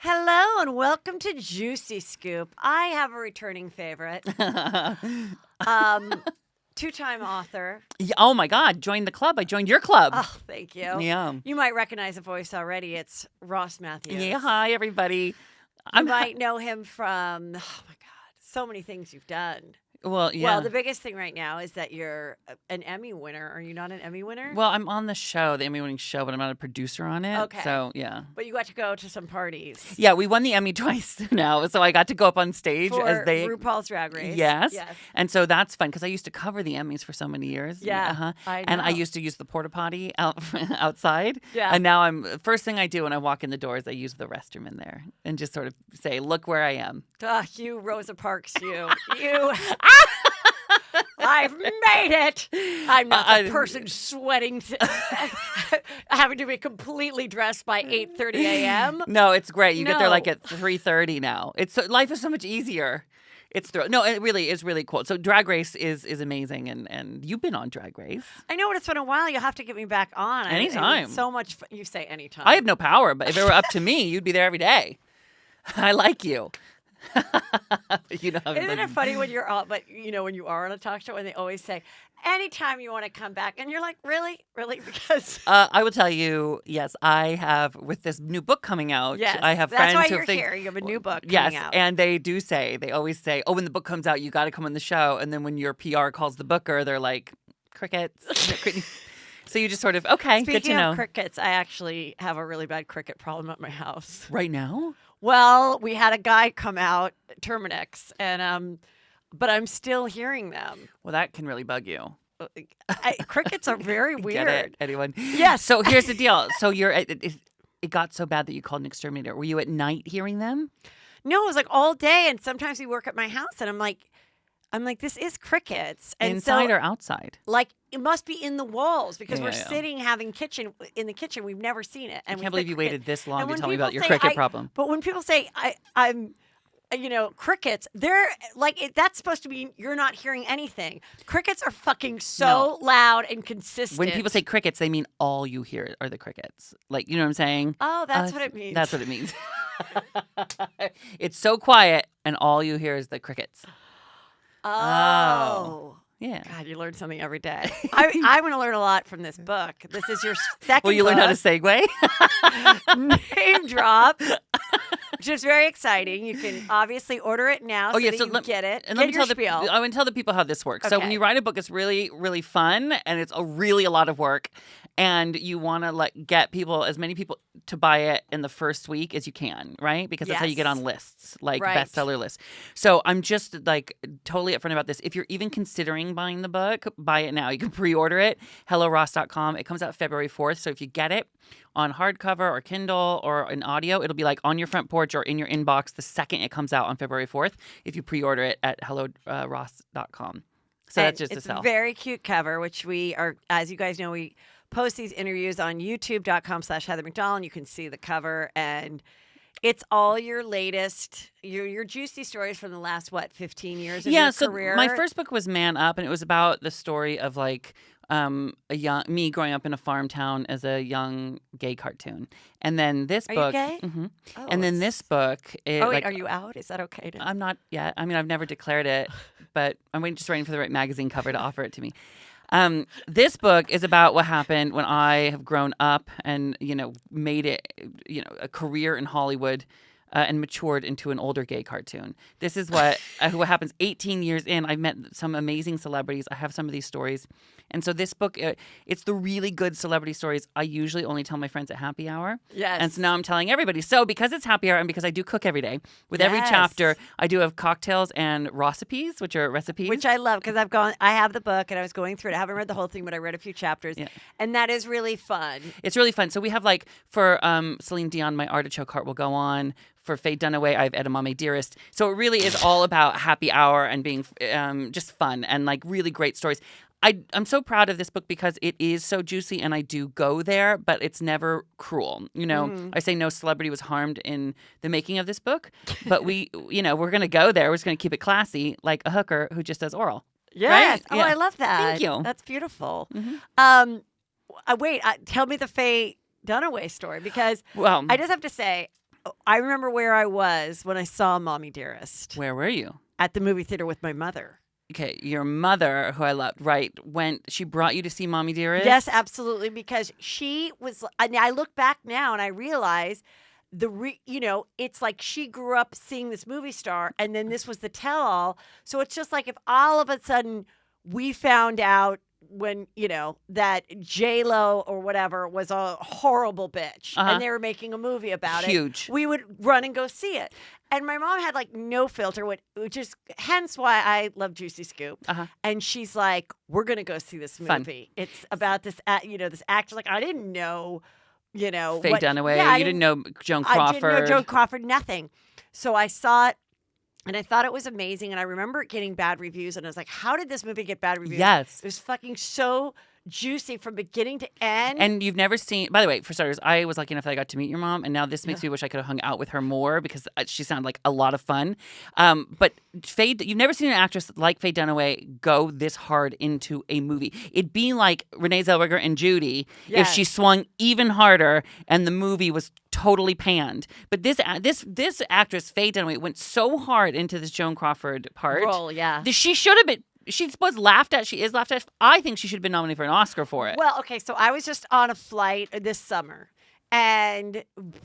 Hello and welcome to Juicy Scoop. I have a returning favorite, two-time author. Yeah, oh my God, join the club. I joined your club. Oh, thank you. Yeah. You might recognize the voice already. It's Ross Mathews. Yeah, hi everybody. You might know him from, oh my God, so many things you've done. Well, yeah. Well, the biggest thing right now is that you're an Emmy winner. Are you not an Emmy winner? Well, I'm on the show, the Emmy winning show, but I'm not a producer on it. Okay. So, yeah. But you got to go to some parties. Yeah, we won the Emmy twice now. So I got to go up on stage For as they RuPaul's Drag Race. Yes. And so that's fun because I used to cover the Emmys for so many years. Yeah. I know. And I used to use the porta potty outside. Yeah. And now first thing I do when I walk in the door is I use the restroom in there and just sort of say, look where I am. You, Rosa Parks, you. I've made it. I'm not the person sweating, having to be completely dressed by 8:30 a.m. No, it's great. You get there like at 3:30 now. Life is so much easier. No, it really is really cool. So Drag Race is amazing, and you've been on Drag Race. I know, but it's been a while. You'll have to get me back on. Anytime. So much fun. You say anytime. I have no power, but if it were up to me, you'd be there every day. I like you. Isn't it funny when you're on, but when you are on a talk show and they always say, anytime you want to come back, and you're like, really? Because I will tell you, yes, I have, with this new book coming out. Yes, I have that's friends why who think here. You have a new book yes, coming out. And they always say, oh, when the book comes out, you got to come on the show. And then when your PR calls the booker, they're like, crickets. So you just sort of, okay, Speaking good to know. of crickets, I actually have a really bad cricket problem at my house. Right now? Well, we had a guy come out, Terminix, and but I'm still hearing them. Well, that can really bug you. Crickets are very weird. Get it, anyone? Yes. So here's the deal. So it got so bad that you called an exterminator. Were you at night hearing them? No, it was like all day, and sometimes we work at my house, and I'm like, this is crickets. And inside or outside? Like, it must be in the walls because we're Yeah. sitting having in the kitchen. We've never seen it. And I can't believe you waited this long And to when tell me about your people say cricket problem. But when people say I'm crickets, they're like, that's supposed to mean you're not hearing anything. Crickets are fucking so loud and consistent. When people say crickets, they mean all you hear are the crickets. Like, you know what I'm saying? Oh, that's what it means. That's what it means. It's so quiet, and all you hear is the crickets. Oh. Yeah. God, you learn something every day. I'm going to learn a lot from this book. This is your second Will you learn how to segue? Name drop, which is very exciting. You can obviously order it now so that you get it. And let me tell spiel. I want to tell the people how this works. So when you write a book, it's really, really fun, and it's really a lot of work. And you want to get as many people to buy it in the first week as you can, right? Because that's how you get on lists, bestseller lists. So I'm just totally upfront about this. If you're even considering buying the book, buy it now. You can pre-order it, helloross.com. It comes out February 4th. So if you get it on hardcover or Kindle or an audio, it'll be on your front porch or in your inbox the second it comes out on February 4th if you pre-order it at helloross.com. So that's just a sell. It's a very cute cover, which we are, as you guys know, we post these interviews on youtube.com/Heather McDonald. You can see the cover, and it's all your latest, your juicy stories from the last, 15 years of your career? So my first book was Man Up, and it was about the story of me growing up in a farm town as a young gay cartoon. And then this book. Are you gay? Mm-hmm. Oh, and then this book. are you out? Is that okay? I'm not yet. I mean, I've never declared it, but I'm just waiting for the right magazine cover to offer it to me. This book is about what happened when I have grown up and, made it, a career in Hollywood and matured into an older gay cartoon. This is what happens 18 years in. I've met some amazing celebrities. I have some of these stories. And so this book, it's the really good celebrity stories I usually only tell my friends at happy hour. Yes. And so now I'm telling everybody. So because it's happy hour and because I do cook every day, with every chapter, I do have cocktails and recipes, which are recipes. Which I love because I have the book and I was going through it. I haven't read the whole thing, but I read a few chapters. Yeah. And that is really fun. It's really fun. So we have for Celine Dion, my artichoke heart will go on. For Faye Dunaway, I have edamame Dearest. So it really is all about happy hour and being just fun and really great stories. I'm so proud of this book because it is so juicy and I do go there, but it's never cruel. I say no celebrity was harmed in the making of this book, but we're going to go there. We're just going to keep it classy, like a hooker who just does oral. Yes. Right? Oh, I love that. Thank you. That's beautiful. Mm-hmm. Wait, tell me the Faye Dunaway story because well, I just have to say, I remember where I was when I saw Mommy Dearest. Where were you? At the movie theater with my mother. Okay, your mother, who I loved, right, she brought you to see Mommy Dearest? Yes, absolutely, because she was, and I look back now and I realize it's like she grew up seeing this movie star, and then this was the tell-all. So it's just like if all of a sudden we found out when, that J-Lo or whatever was a horrible bitch and they were making a movie about Huge. it, we would run and go see it. And my mom had like no filter, which is hence why I love Juicy Scoop. And she's like, we're going to go see this movie. Fun. It's about this, this actor. Like, I didn't know, Faye Dunaway. Yeah, you didn't know Joan Crawford. I didn't know Joan Crawford, nothing. So I saw it. And I thought it was amazing. And I remember it getting bad reviews. And I was like, how did this movie get bad reviews? Yes. It was fucking so juicy from beginning to end. And you've never seen, by the way, for starters, I was lucky enough that I got to meet your mom. And now this makes me wish I could have hung out with her more because she sounded like a lot of fun. But Faye, you've never seen an actress like Faye Dunaway go this hard into a movie. It'd be like Renee Zellweger and Judy if she swung even harder and the movie was totally panned. But this actress, Faye Dunaway, went so hard into this Joan Crawford part. Role, yeah. She should have been. She's laughed at. She is laughed at. I think she should have been nominated for an Oscar for it. Well, okay, so I was just on a flight this summer, and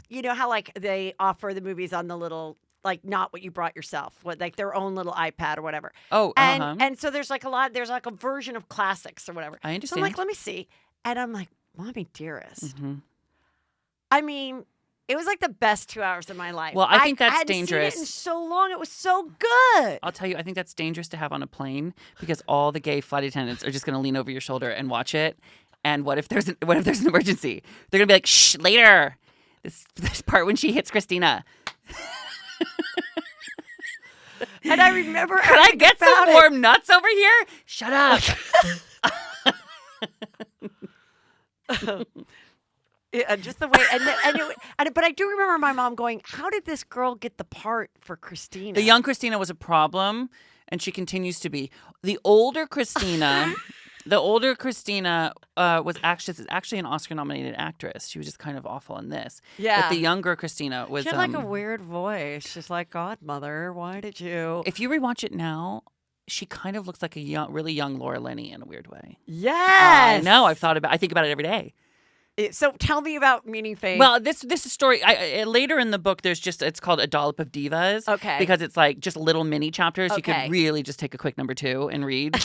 you know how like they offer the movies on the little like not what you brought yourself, like their own little iPad or whatever. Oh, and so there's like there's like a version of classics or whatever. I understand. So I'm like, let me see, and I'm like, Mommy Dearest. I mean, it was like the best 2 hours of my life. Well, I think that's dangerous. Seen it in so long. It was so good. I'll tell you, I think that's dangerous to have on a plane because all the gay flight attendants are just going to lean over your shoulder and watch it. And what if there's an emergency? They're going to be like, shh, later. This part when she hits Christina. And I remember. Could I get some warm nuts over here? Shut up. Yeah, just the way, but I do remember my mom going, "How did this girl get the part for Christina?" The young Christina was a problem, and she continues to be. The older Christina, was actually an Oscar-nominated actress. She was just kind of awful in this. Yeah, but the younger Christina was. She had like a weird voice. She's like, "Godmother, why did you?" If you rewatch it now, she kind of looks like a really young Laura Linney in a weird way. Yes, I know. I think about it every day. So tell me about meeting Faye. Well, this story, later in the book, it's called A Dollop of Divas. Okay. Because it's like just little mini chapters. Okay. You could really just take a quick number 2 and read.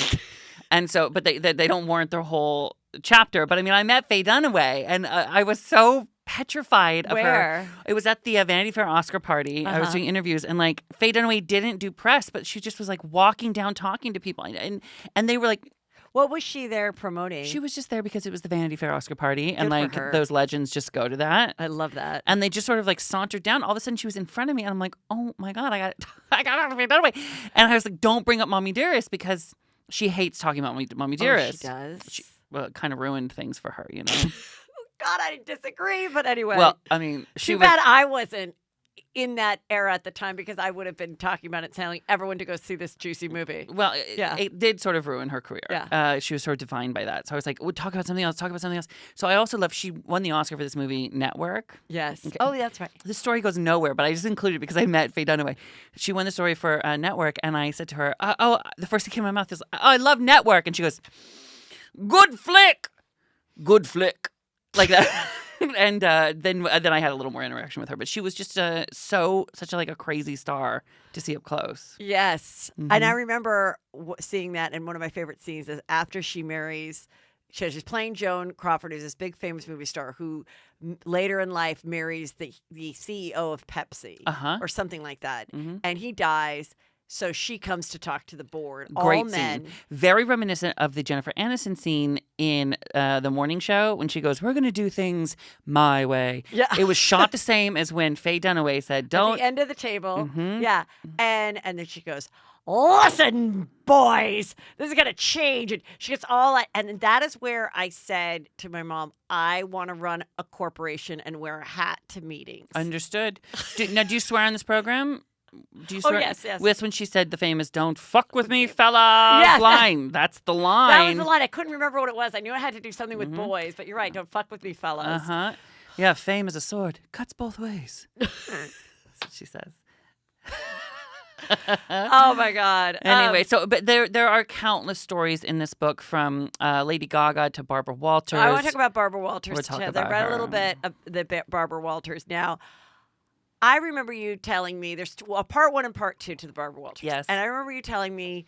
And so, but they don't warrant their whole chapter. But I mean, I met Faye Dunaway and I was so petrified of her. It was at the Vanity Fair Oscar party. I was doing interviews and like Faye Dunaway didn't do press, but she just was like walking down talking to people. And they were like, what was she there promoting? She was just there because it was the Vanity Fair Oscar party. And like those legends just go to that. I love that. And they just sort of like sauntered down. All of a sudden she was in front of me and I'm like, oh my God, I got out of Faye Dunaway. And I was like, don't bring up Mommy Dearest because she hates talking about Mommy Dearest. Oh, she does? Well, it kind of ruined things for her, you know? God, I disagree. But anyway. Well, I mean, too bad I wasn't in that era at the time because I would have been talking about it, telling everyone to go see this juicy movie. Well, it did sort of ruin her career. Yeah. She was sort of defined by that. So I was like, we'll talk about something else. So I also love, she won the Oscar for this movie, Network. Yes. Okay. Oh, that's right. The story goes nowhere, but I just included it because I met Faye Dunaway. She won the story for Network, and I said to her, the first thing came in my mouth is, I love Network. And she goes, good flick. Like that. And then I had a little more interaction with her, but she was just such a crazy star to see up close. Yes, and I remember seeing that. And one of my favorite scenes is after she marries. She's playing Joan Crawford, who's this big famous movie star who later in life marries the CEO of Pepsi or something like that, and he dies. So she comes to talk to the board. Great all men. Scene. Very reminiscent of the Jennifer Aniston scene in The Morning Show when she goes, we're going to do things my way. Yeah. It was shot the same as when Faye Dunaway said, don't. At the end of the table. Yeah. And then she goes, listen, boys, this is going to change. And she gets all that. And that is where I said to my mom, I want to run a corporation and wear a hat to meetings. Understood. Now, do you swear on this program? Do you swear? Oh, yes. That's when she said the famous "Don't fuck with me, fella" line. That's the line. That was the line. I couldn't remember what it was. I knew I had to do something with boys, but you're right. Don't fuck with me, fellas. Yeah, fame is a sword. Cuts both ways. That's what she says. Oh my God. Anyway, but there are countless stories in this book, from Lady Gaga to Barbara Walters. I want to talk about Barbara Walters. We'll talk I about read her. a little bit of the Barbara Walters. Now, I remember you telling me there's part 1 and part 2 to the Barbara Walters. Yes. And I remember you telling me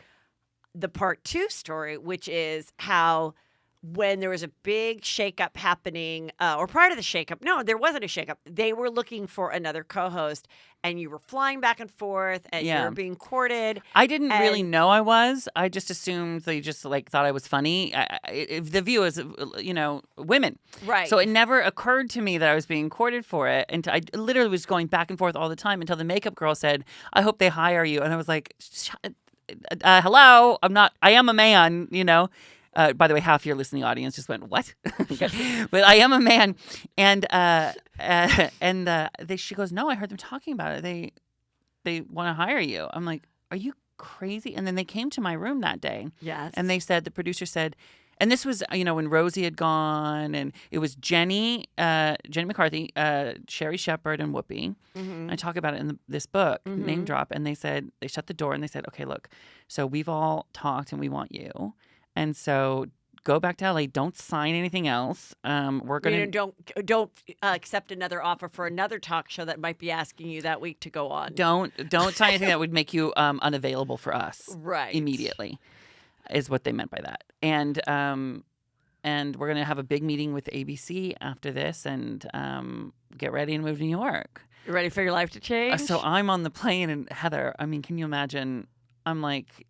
the part 2 story, which is how when there was a big shakeup happening, or prior to the shakeup, no, there wasn't a shakeup. They were looking for another co-host, and you were flying back and forth, and you were being courted. I didn't really know I was. I just assumed they just thought I was funny. The View is, women, Right? So it never occurred to me that I was being courted for it, and I literally was going back and forth all the time until the makeup girl said, "I hope they hire you," and I was like, "Hello, I'm not. I am a man, By the way, half your listening audience just went, "What?" But I am a man, and she goes, "No, I heard them talking about it. They want to hire you." I'm like, "Are you crazy?" And then they came to my room that day. Yes. And they said, the producer said, and this was when Rosie had gone, and it was Jenny McCarthy, Sherry Shepherd, and Whoopi. Mm-hmm. I talk about it in this book, name drop, and they said, they shut the door and they said, "Okay, look, so we've all talked and we want you. And so go back to LA. Don't sign anything else. We're gonna don't accept another offer for another talk show that might be asking you that week to go on. Don't sign anything that would make you unavailable for us, right? Immediately, is what they meant by that. And we're gonna have a big meeting with ABC after this, and get ready and move to New York. You ready for your life to change? So I'm on the plane, and Heather, I mean, can you imagine? I'm like,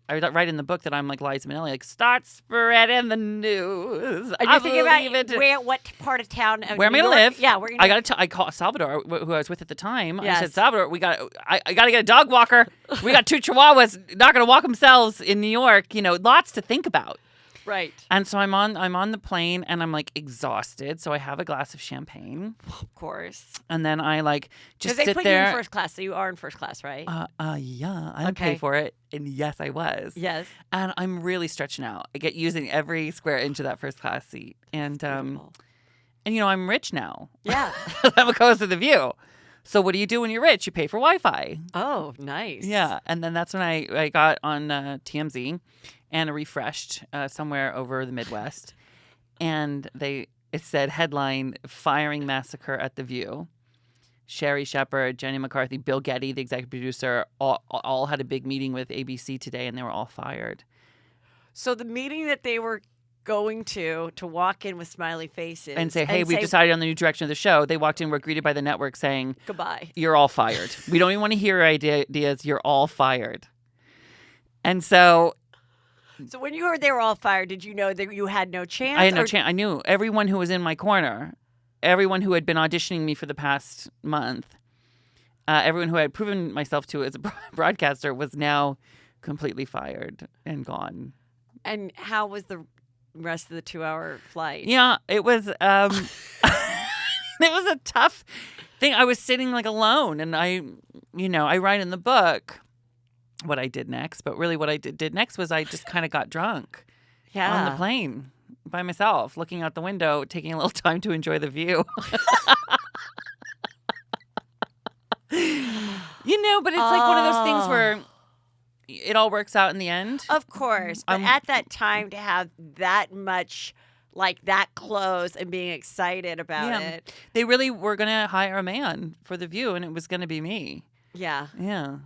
I write in the book that I'm like Liza Minnelli, like, start spreading the news. Are you thinking about what part of town? Where am I gonna live? Yeah, where you I call Salvador, who I was with at the time. Yes. I said, Salvador, I got to get a dog walker. We got 2 Chihuahuas, not going to walk themselves in New York. Lots to think about. Right. And so I'm on the plane, and I'm like exhausted. So I have a glass of champagne, of course, and then I just sit they put there. You in first class, so you are in first class, right? Yeah, I pay for it, and yes, I was. Yes. And I'm really stretching out. I get using every square inch of that first class seat, and I'm rich now. Yeah. I'm a co-host of The View. So what do you do when you're rich? You pay for Wi-Fi. Oh, nice. Yeah, and then that's when I got on TMZ. And refreshed somewhere over the Midwest. And it said, headline, "Firing Massacre at The View." Sherry Shepherd, Jenny McCarthy, Bill Getty, the executive producer, all had a big meeting with ABC today, and they were all fired. So the meeting that they were going to walk in with smiley faces. And say, hey, we've decided on the new direction of the show. They walked in, were greeted by the network saying, goodbye. You're all fired. We don't even want to hear your ideas. You're all fired. And so... So when you heard they were all fired, did you know that you had no chance? I had no chance. I knew everyone who was in my corner, everyone who had been auditioning me for the past month, everyone who I had proven myself to as a broadcaster was now completely fired and gone. And how was the rest of the 2-hour flight? Yeah, it was it was a tough thing. I was sitting like alone, and I write in the book what I did next, but really what I did next was I just kind of got drunk on the plane by myself, looking out the window, taking a little time to enjoy the view. But it's like one of those things where it all works out in the end. Of course. But at that time, to have that much, like that close and being excited about it. They really were going to hire a man for the view, and it was going to be me. Yeah. Yeah.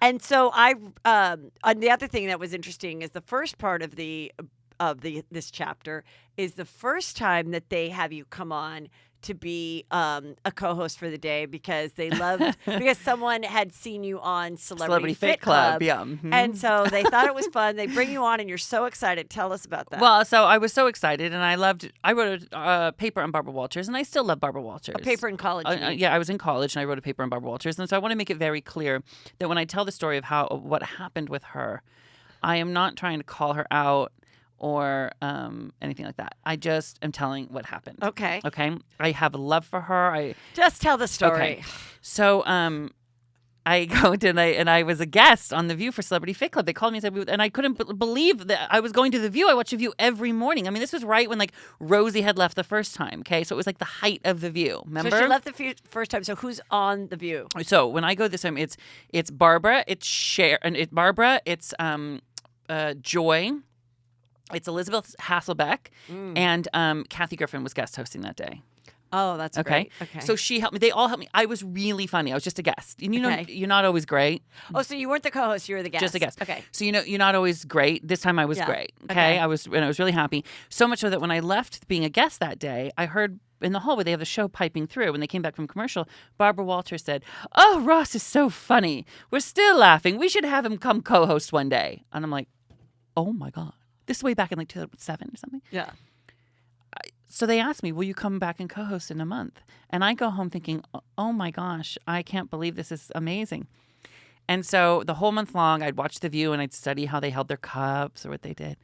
And so and the other thing that was interesting is the first part of this chapter is the first time that they have you come on to be a co-host for the day because they loved because someone had seen you on Celebrity Fit Club. Yeah. Mm-hmm. And so they thought it was fun. They bring you on and you're so excited. Tell us about that. Well, so I was so excited, and I wrote a paper on Barbara Walters, and I still love Barbara Walters. A paper in college. Yeah, I was in college, and I wrote a paper on Barbara Walters. And so I want to make it very clear that when I tell the story of what happened with her, I am not trying to call her out or anything like that. I just am telling what happened. Okay. I have love for her. Just tell the story. Okay. So I go to and I was a guest on The View for Celebrity Fit Club. They called me and said, and I couldn't believe that I was going to The View. I watched The View every morning. I mean, this was right when like Rosie had left the first time. Okay, so it was like the height of The View. Remember? So she left the first time. So who's on The View? So when I go this time, it's Barbara, it's Cher, and it's Barbara, it's Joy, it's Elizabeth Hasselbeck, and Kathy Griffin was guest hosting that day. Oh, that's great. Okay. So she helped me. They all helped me. I was really funny. I was just a guest. And you're not always great. Oh, so you weren't the co-host. You were the guest. Just a guest. Okay. So you're not always great. This time I was great. Okay? I was really happy. So much so that when I left being a guest that day, I heard in the hallway they have the show piping through. When they came back from commercial, Barbara Walters said, "Oh, Ross is so funny. We're still laughing. We should have him come co-host one day." And I'm like, "Oh my God." This is way back in like 2007 or something. Yeah. So they asked me, "Will you come back and co-host in a month?" And I go home thinking, "Oh my gosh, I can't believe this is amazing." And so the whole month long, I'd watch The View and I'd study how they held their cups or what they did.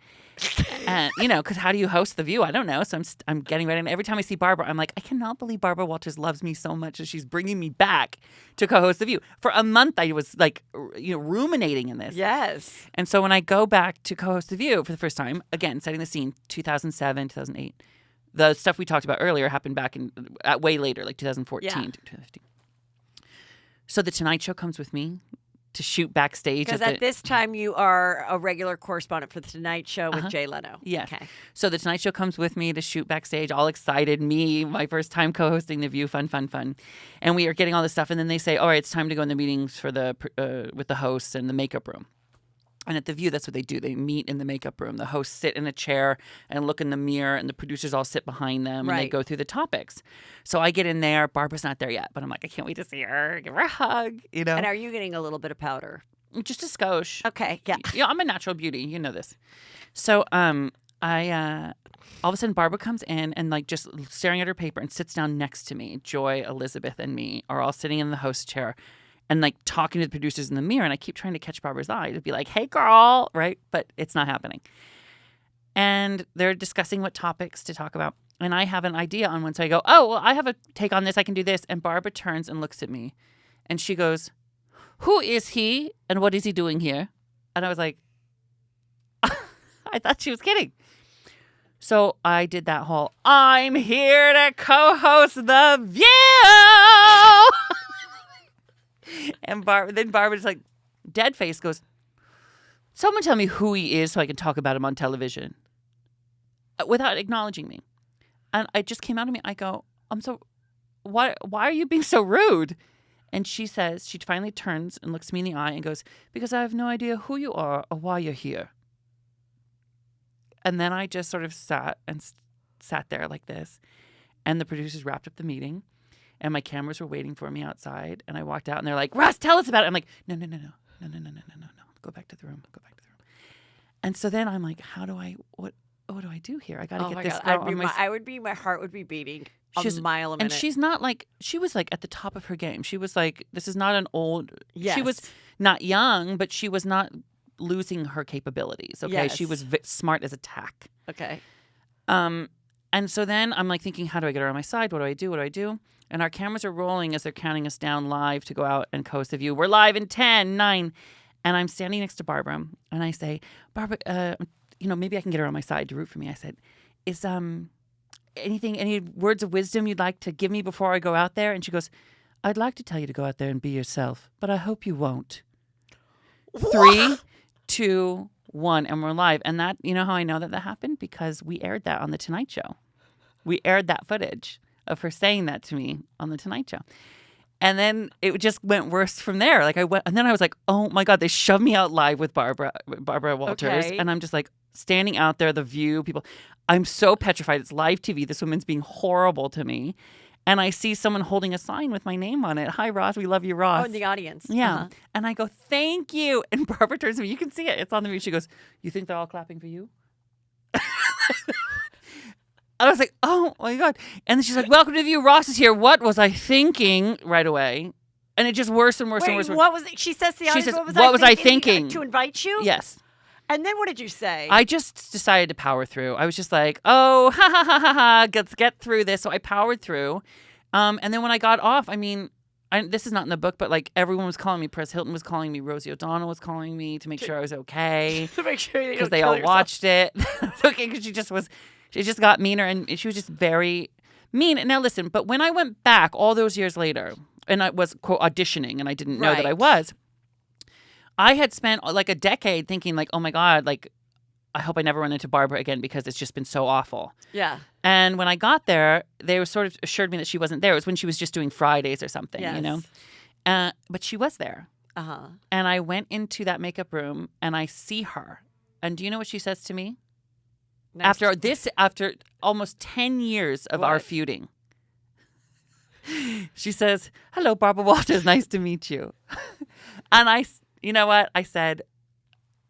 And because how do you host The View? I don't know. So I'm getting ready, and every time I see Barbara, I'm like, I cannot believe Barbara Walters loves me so much that she's bringing me back to co-host The View. For a month, I was like, ruminating in this. Yes. And so when I go back to co-host The View for the first time, again, setting the scene, 2007, 2008. The stuff we talked about earlier happened back way later, like 2014 to 2015. So The Tonight Show comes with me to shoot backstage. Because at this time, you are a regular correspondent for The Tonight Show with Jay Leno. Yeah. Okay. So The Tonight Show comes with me to shoot backstage, all excited. Me, my first time co-hosting The View, fun. And we are getting all this stuff. And then they say, all right, it's time to go in the meetings for with the hosts and the makeup room. And at The View, that's what they do. They meet in the makeup room. The hosts sit in a chair and look in the mirror, and the producers all sit behind them, and they go through the topics. So I get in there. Barbara's not there yet, but I'm like, I can't wait to see her, give her a hug, And are you getting a little bit of powder? Just a skosh. Okay, yeah. Yeah, I'm a natural beauty. You know this. So I all of a sudden, Barbara comes in and like just staring at her paper and sits down next to me. Joy, Elizabeth, and me are all sitting in the host chair. And like talking to the producers in the mirror, and I keep trying to catch Barbara's eye to be like, "Hey, girl," right? But it's not happening. And they're discussing what topics to talk about, and I have an idea on one. So I go, "Oh, well, I have a take on this. I can do this." And Barbara turns and looks at me, and she goes, "Who is he, and what is he doing here?" And I was like, I thought she was kidding. So I did that whole, "I'm here to co-host The View." And then Barbara just like, dead face, goes, "Someone tell me who he is so I can talk about him on television," without acknowledging me. And it just came out of me. I go, why are you being so rude? And she says, she finally turns and looks me in the eye and goes, "Because I have no idea who you are or why you're here." And then I just sort of sat there like this. And the producers wrapped up the meeting. And my cameras were waiting for me outside. And I walked out and they're like, "Ross, tell us about it." I'm like, No. Go back to the room. And so then I'm like, what do I do here? I got to get this girl on my heart would be beating a mile a minute. And she's not like, she was like at the top of her game. She was like, this is not an old, she was not young, but she was not losing her capabilities. Okay. Yes. She was smart as a tack. Okay. And so then I'm like thinking, how do I get her on my side? What do I do? And our cameras are rolling as they're counting us down live to go out and co-host The View. We're live in 10, 9. And I'm standing next to Barbara. And I say, "Barbara, maybe I can get her on my side to root for me." I said, "Is any words of wisdom you'd like to give me before I go out there?" And she goes, "I'd like to tell you to go out there and be yourself, but I hope you won't." 3, 2, 1, and we're live. And that, you know how I know that happened? Because we aired that on The Tonight Show. We aired that footage of her saying that to me on The Tonight Show. And then it just went worse from there. Like and then I was like, oh my God, they shoved me out live with Barbara Walters. Okay. And I'm just like standing out there, The View, people. I'm so petrified. It's live TV. This woman's being horrible to me. And I see someone holding a sign with my name on it. "Hi, Ross. We love you, Ross." Oh, in the audience. Yeah. Uh-huh. And I go, "Thank you." And Barbara turns to me. You can see it. It's on the view. She goes, "You think they're all clapping for you?" And I was like, oh my God. And then she's like, "Welcome to The View. Ross is here. What was I thinking?" Right away. And it just worse and worse and worse. What was it? She says to the audience, says, what was I thinking? To invite you? Yes. And then what did you say? I just decided to power through. I was just like, oh, ha, let's get through this. So I powered through. And then when I got off, I this is not in the book, but like everyone was calling me. Press Hilton was calling me. Rosie O'Donnell was calling me to make sure I was okay. To make sure because they all watched it. Okay, because she just got meaner, and she was just very mean. Now listen, but when I went back all those years later, and I was quote auditioning, and I didn't know that I was. I had spent like a decade thinking like, oh my God, like I hope I never run into Barbara again because it's just been so awful. Yeah. And when I got there, they were sort of assured me that she wasn't there. It was when she was just doing Fridays or something, you know? But she was there. Uh-huh. And I went into that makeup room and I see her. And do you know what she says to me? Nice. After almost 10 years of our feuding. She says, "Hello, Barbara Walters. Nice to meet you." And you know what? I said,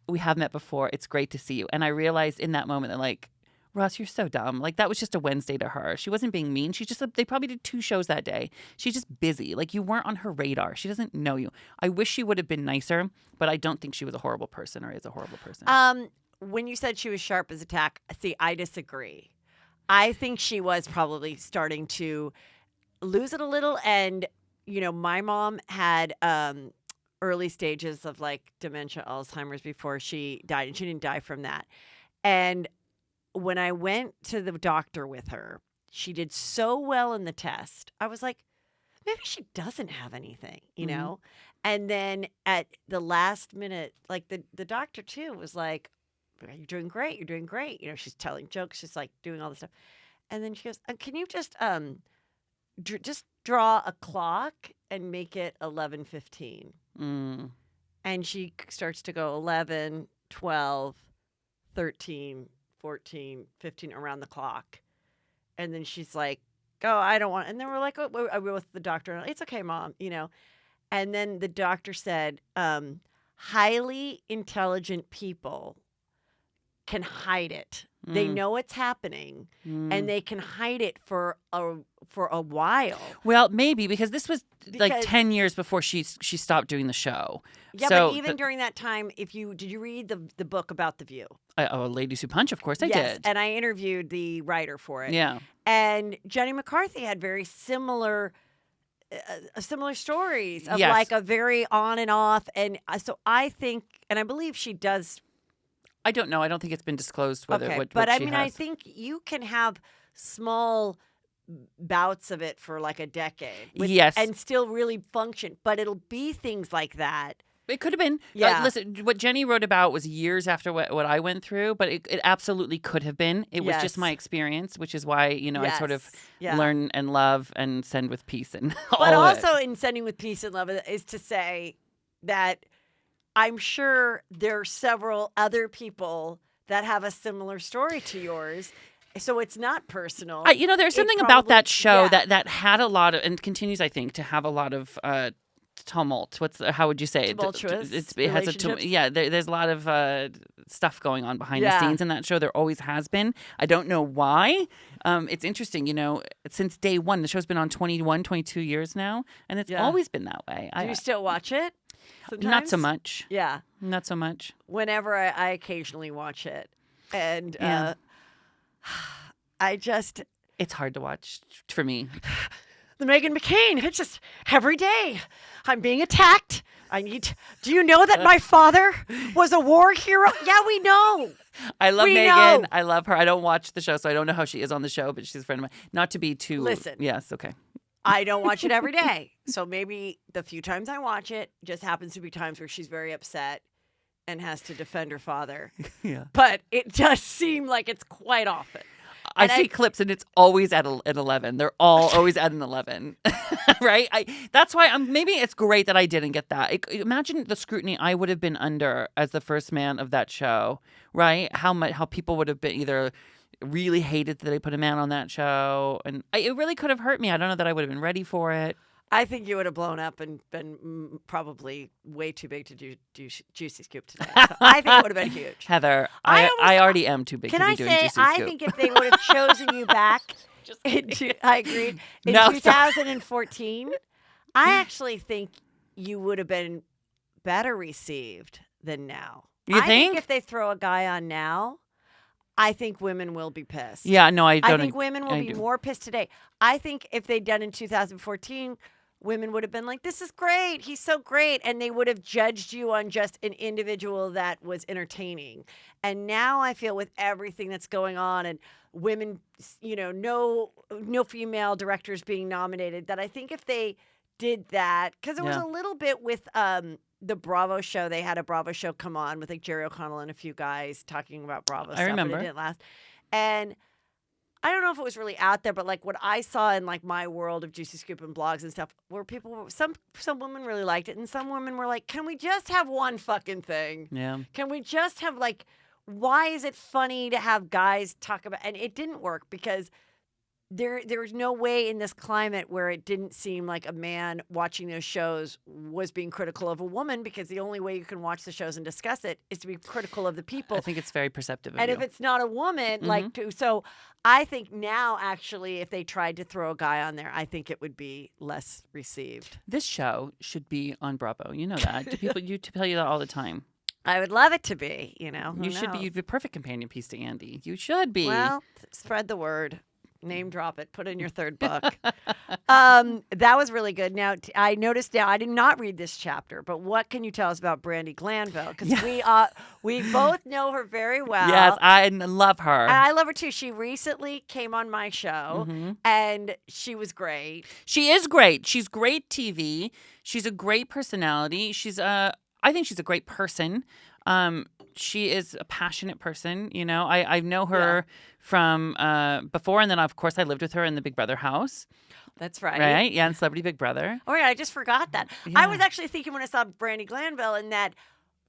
"We have met before. It's great to see you." And I realized in that moment that like, Ross, you're so dumb. Like that was just a Wednesday to her. She wasn't being mean. They probably did 2 shows that day. She's just busy. Like you weren't on her radar. She doesn't know you. I wish she would have been nicer, but I don't think she was a horrible person or is a horrible person. When you said she was sharp as a tack, see, I disagree. I think she was probably starting to lose it a little. And, you know, my mom had early stages of like dementia, Alzheimer's before she died, and she didn't die from that. And when I went to the doctor with her, she did so well in the test. I was like, maybe she doesn't have anything, you know? And then at the last minute, like the doctor too was like, "You're doing great. You're doing great." You know, she's telling jokes. She's like doing all this stuff. And then she goes, "Can you just draw a clock and make it 11:15?" And she starts to go 11, 12, 13, 14, 15 around the clock. And then she's like, "Oh, I don't want." And then we're like, "Oh, I were with the doctor. It's okay, Mom," you know. And then the doctor said, highly intelligent people can hide it. They know it's happening, and they can hide it for a while. Well, maybe because this was like 10 years before she stopped doing the show. Yeah, so but even during that time, did you read the book about The View? Ladies Who Punch, of course I yes, did. And I interviewed the writer for it. Yeah. And Jenny McCarthy had very similar stories of like a very on and off. And so I think, and I believe she does. I don't know. I don't think it's been disclosed whether what but she I mean, has. I think you can have small bouts of it for like a decade. And still really function. But it'll be things like that. It could have been. Yeah. Listen, what Jenny wrote about was years after what I went through, but it absolutely could have been. It was just my experience, which is why, you know, I sort of learn and love and send with peace and all But of also in sending with peace and love is to say that I'm sure there are several other people that have a similar story to yours. So it's not personal. You know, there's something about that show that had a lot of, and continues, I think, to have a lot of tumult. How would you say it? Tumultuous It has there's a lot of stuff going on behind the scenes in that show. There always has been. I don't know why. It's interesting, you know, since day one, the show's been on 21, 22 years now, and it's always been that way. Do you still watch it? Sometimes? Not so much. Yeah. Not so much. Whenever I occasionally watch it. And it's hard to watch for me. The Meghan McCain, it's just every day I'm being attacked. Do you know that my father was a war hero? Yeah, we know. I love Meghan. Know. I love her. I don't watch the show, so I don't know how she is on the show, but she's a friend of mine. Not to be too... Listen. Yes, okay. I don't watch it every day. So maybe the few times I watch it just happens to be times where she's very upset and has to defend her father. Yeah. But it does seem like it's quite often. I see clips and it's always at 11. They're all always at an 11, right? That's why maybe it's great that I didn't get that. Imagine the scrutiny I would have been under as the first man of that show, right? How people would have been either really hated that they put a man on that show, and it really could have hurt me. I don't know that I would have been ready for it. I think you would have blown up and been probably way too big to do Juicy Scoop today. So I think it would have been huge. Heather, I already am too big to be doing Juicy Scoop. I think if they would have chosen you back, I agree, in 2014, I actually think you would have been better received than now. You think? I think if they throw a guy on now, I think women will be pissed. Yeah, no, I don't. I think women will be more pissed today. I think if they'd done in 2014, women would have been like, this is great. He's so great. And they would have judged you on just an individual that was entertaining. And now I feel with everything that's going on and women, no female directors being nominated, that I think if they did that, because it was a little bit with the Bravo show. They had a Bravo show come on with like Jerry O'Connell and a few guys talking about Bravo stuff. remember. But it didn't last. And I don't know if it was really out there, but like what I saw in like my world of Juicy Scoop and blogs and stuff, where people, some women really liked it, and some women were like, "Can we just have one fucking thing? Yeah. Can we just have like, why is it funny to have guys talk about?" And it didn't work because there's no way in this climate where it didn't seem like a man watching those shows was being critical of a woman, because the only way you can watch the shows and discuss it is to be critical of the people. I think it's very perceptive of and you. if it's not a woman, so I think now actually if they tried to throw a guy on there, I think it would be less received. This show should be on Bravo. You know that. Do people tell you that all the time? I would love it to be, You should be the perfect companion piece to Andy. You should be. Well, spread the word. Name drop it. Put in your third book. That was really good. Now, I noticed now, I did not read this chapter, but what can you tell us about Brandi Glanville? Because we both know her very well. Yes, I love her. And I love her too. She recently came on my show, and she was great. She is great. She's great TV. She's a great personality. I think she's a great person. She is a passionate person. I know her from before, and then of course I lived with her in the Big Brother house. That's right. Right? Yeah, and Celebrity Big Brother. Oh yeah, I just forgot that. Yeah. I was actually thinking when I saw Brandi Glanville, and that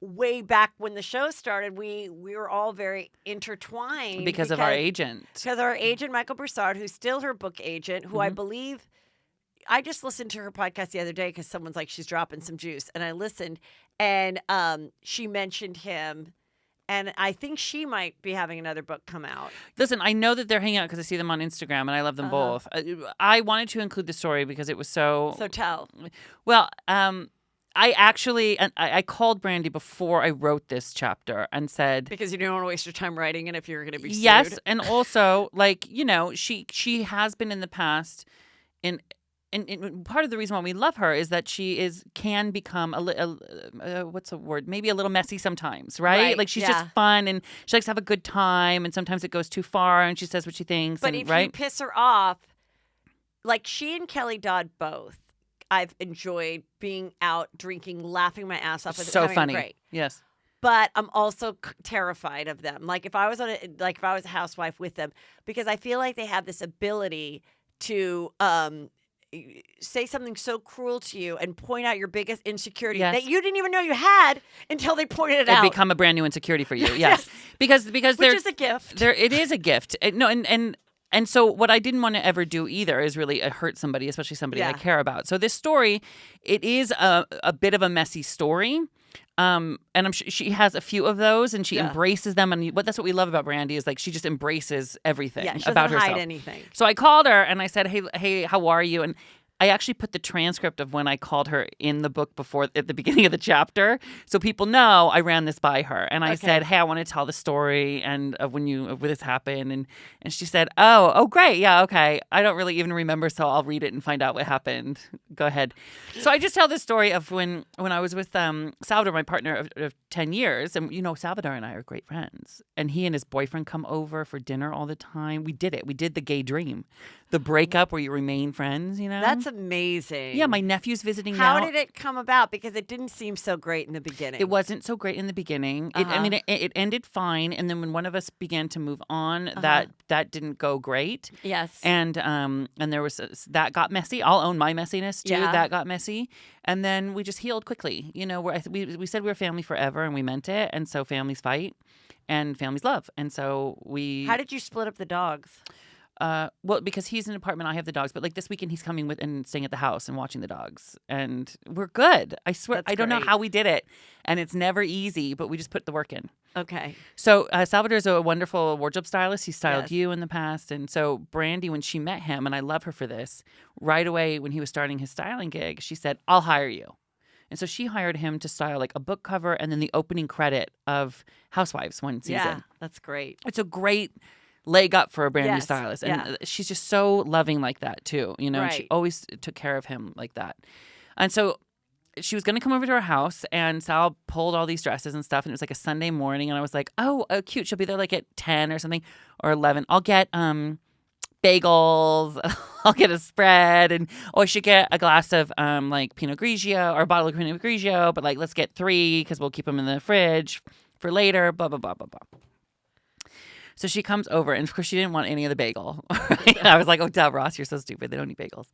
way back when the show started, we were all very intertwined Because of our agent. Because our agent, Michael Broussard, who's still her book agent, who I believe, I just listened to her podcast the other day because someone's like, she's dropping some juice. And I listened, and she mentioned him. And I think she might be having another book come out. Listen, I know that they're hanging out because I see them on Instagram, and I love them both. I wanted to include the story because it was so... So tell. Well, I called Brandi before I wrote this chapter and said... Because you don't want to waste your time writing it if you're going to be sued. Yes, and also, she has been in the past in... And part of the reason why we love her is that she can become what's the word? Maybe a little messy sometimes, right? Like she's just fun, and she likes to have a good time, and sometimes it goes too far, and she says what she thinks. But if you piss her off, like she and Kelly Dodd both, I've enjoyed being out drinking, laughing my ass off with so funny. Great. Yes. But I'm also terrified of them. Like if I was if I was a housewife with them, because I feel like they have this ability to say something so cruel to you and point out your biggest insecurity that you didn't even know you had until they pointed it out. It become a brand new insecurity for you. Yes. Because which is a gift. It is a gift. And so what I didn't want to ever do either is really hurt somebody, especially somebody I care about. So this story, it is a bit of a messy story. And I'm sure she has a few of those, and she embraces them. And that's what we love about Brandi is like she just embraces everything about herself. She doesn't hide anything. So I called her and I said, "Hey, how are you?" And I actually put the transcript of when I called her in the book before at the beginning of the chapter, so people know I ran this by her. And I said, "Hey, I want to tell the story and of when this happened." And she said, "Oh, great, yeah, okay. I don't really even remember, so I'll read it and find out what happened. Go ahead." So I just tell the story of when I was with Salvador, my partner of 10 years, and Salvador and I are great friends, and he and his boyfriend come over for dinner all the time. We did it. We did the gay dream, the breakup where you remain friends. That's amazing. Yeah, my nephew's visiting now. How did it come about? Because it didn't seem so great in the beginning. It wasn't so great in the beginning. It ended fine, and then when one of us began to move on, that didn't go great. Yes. And there was that got messy. I'll own my messiness too. Yeah. That got messy, and then we just healed quickly. We said we were family forever, and we meant it. And so families fight, and families love, and so we. How did you split up the dogs? Well, because he's in an apartment, I have the dogs. But like this weekend, he's coming with and staying at the house and watching the dogs, and we're good. I swear, I don't know how we did it, and it's never easy, but we just put the work in. Okay. So Salvador's a wonderful wardrobe stylist. He styled you in the past, and so Brandi, when she met him, and I love her for this, right away when he was starting his styling gig, she said, "I'll hire you." And so she hired him to style like a book cover and then the opening credit of Housewives one season. Yeah, that's great. It's a great leg up for a brand new Yes. stylist. Yeah. And she's just so loving like that too, you know, and she Right. always took care of him like that. And so she was going to come over to our house, and Sal pulled all these dresses and stuff, and it was like a Sunday morning, and I was like, oh, cute. She'll be there like at 10 or something, or 11. I'll get bagels. I'll get a spread, and I should get a glass of like Pinot Grigio or a bottle of Pinot Grigio, but like let's get 3 because we'll keep them in the fridge for later. Blah blah blah blah blah. So she comes over, and of course she didn't want any of the bagel. Right? I was like, "Oh, duh, Ross, you're so stupid. They don't eat bagels.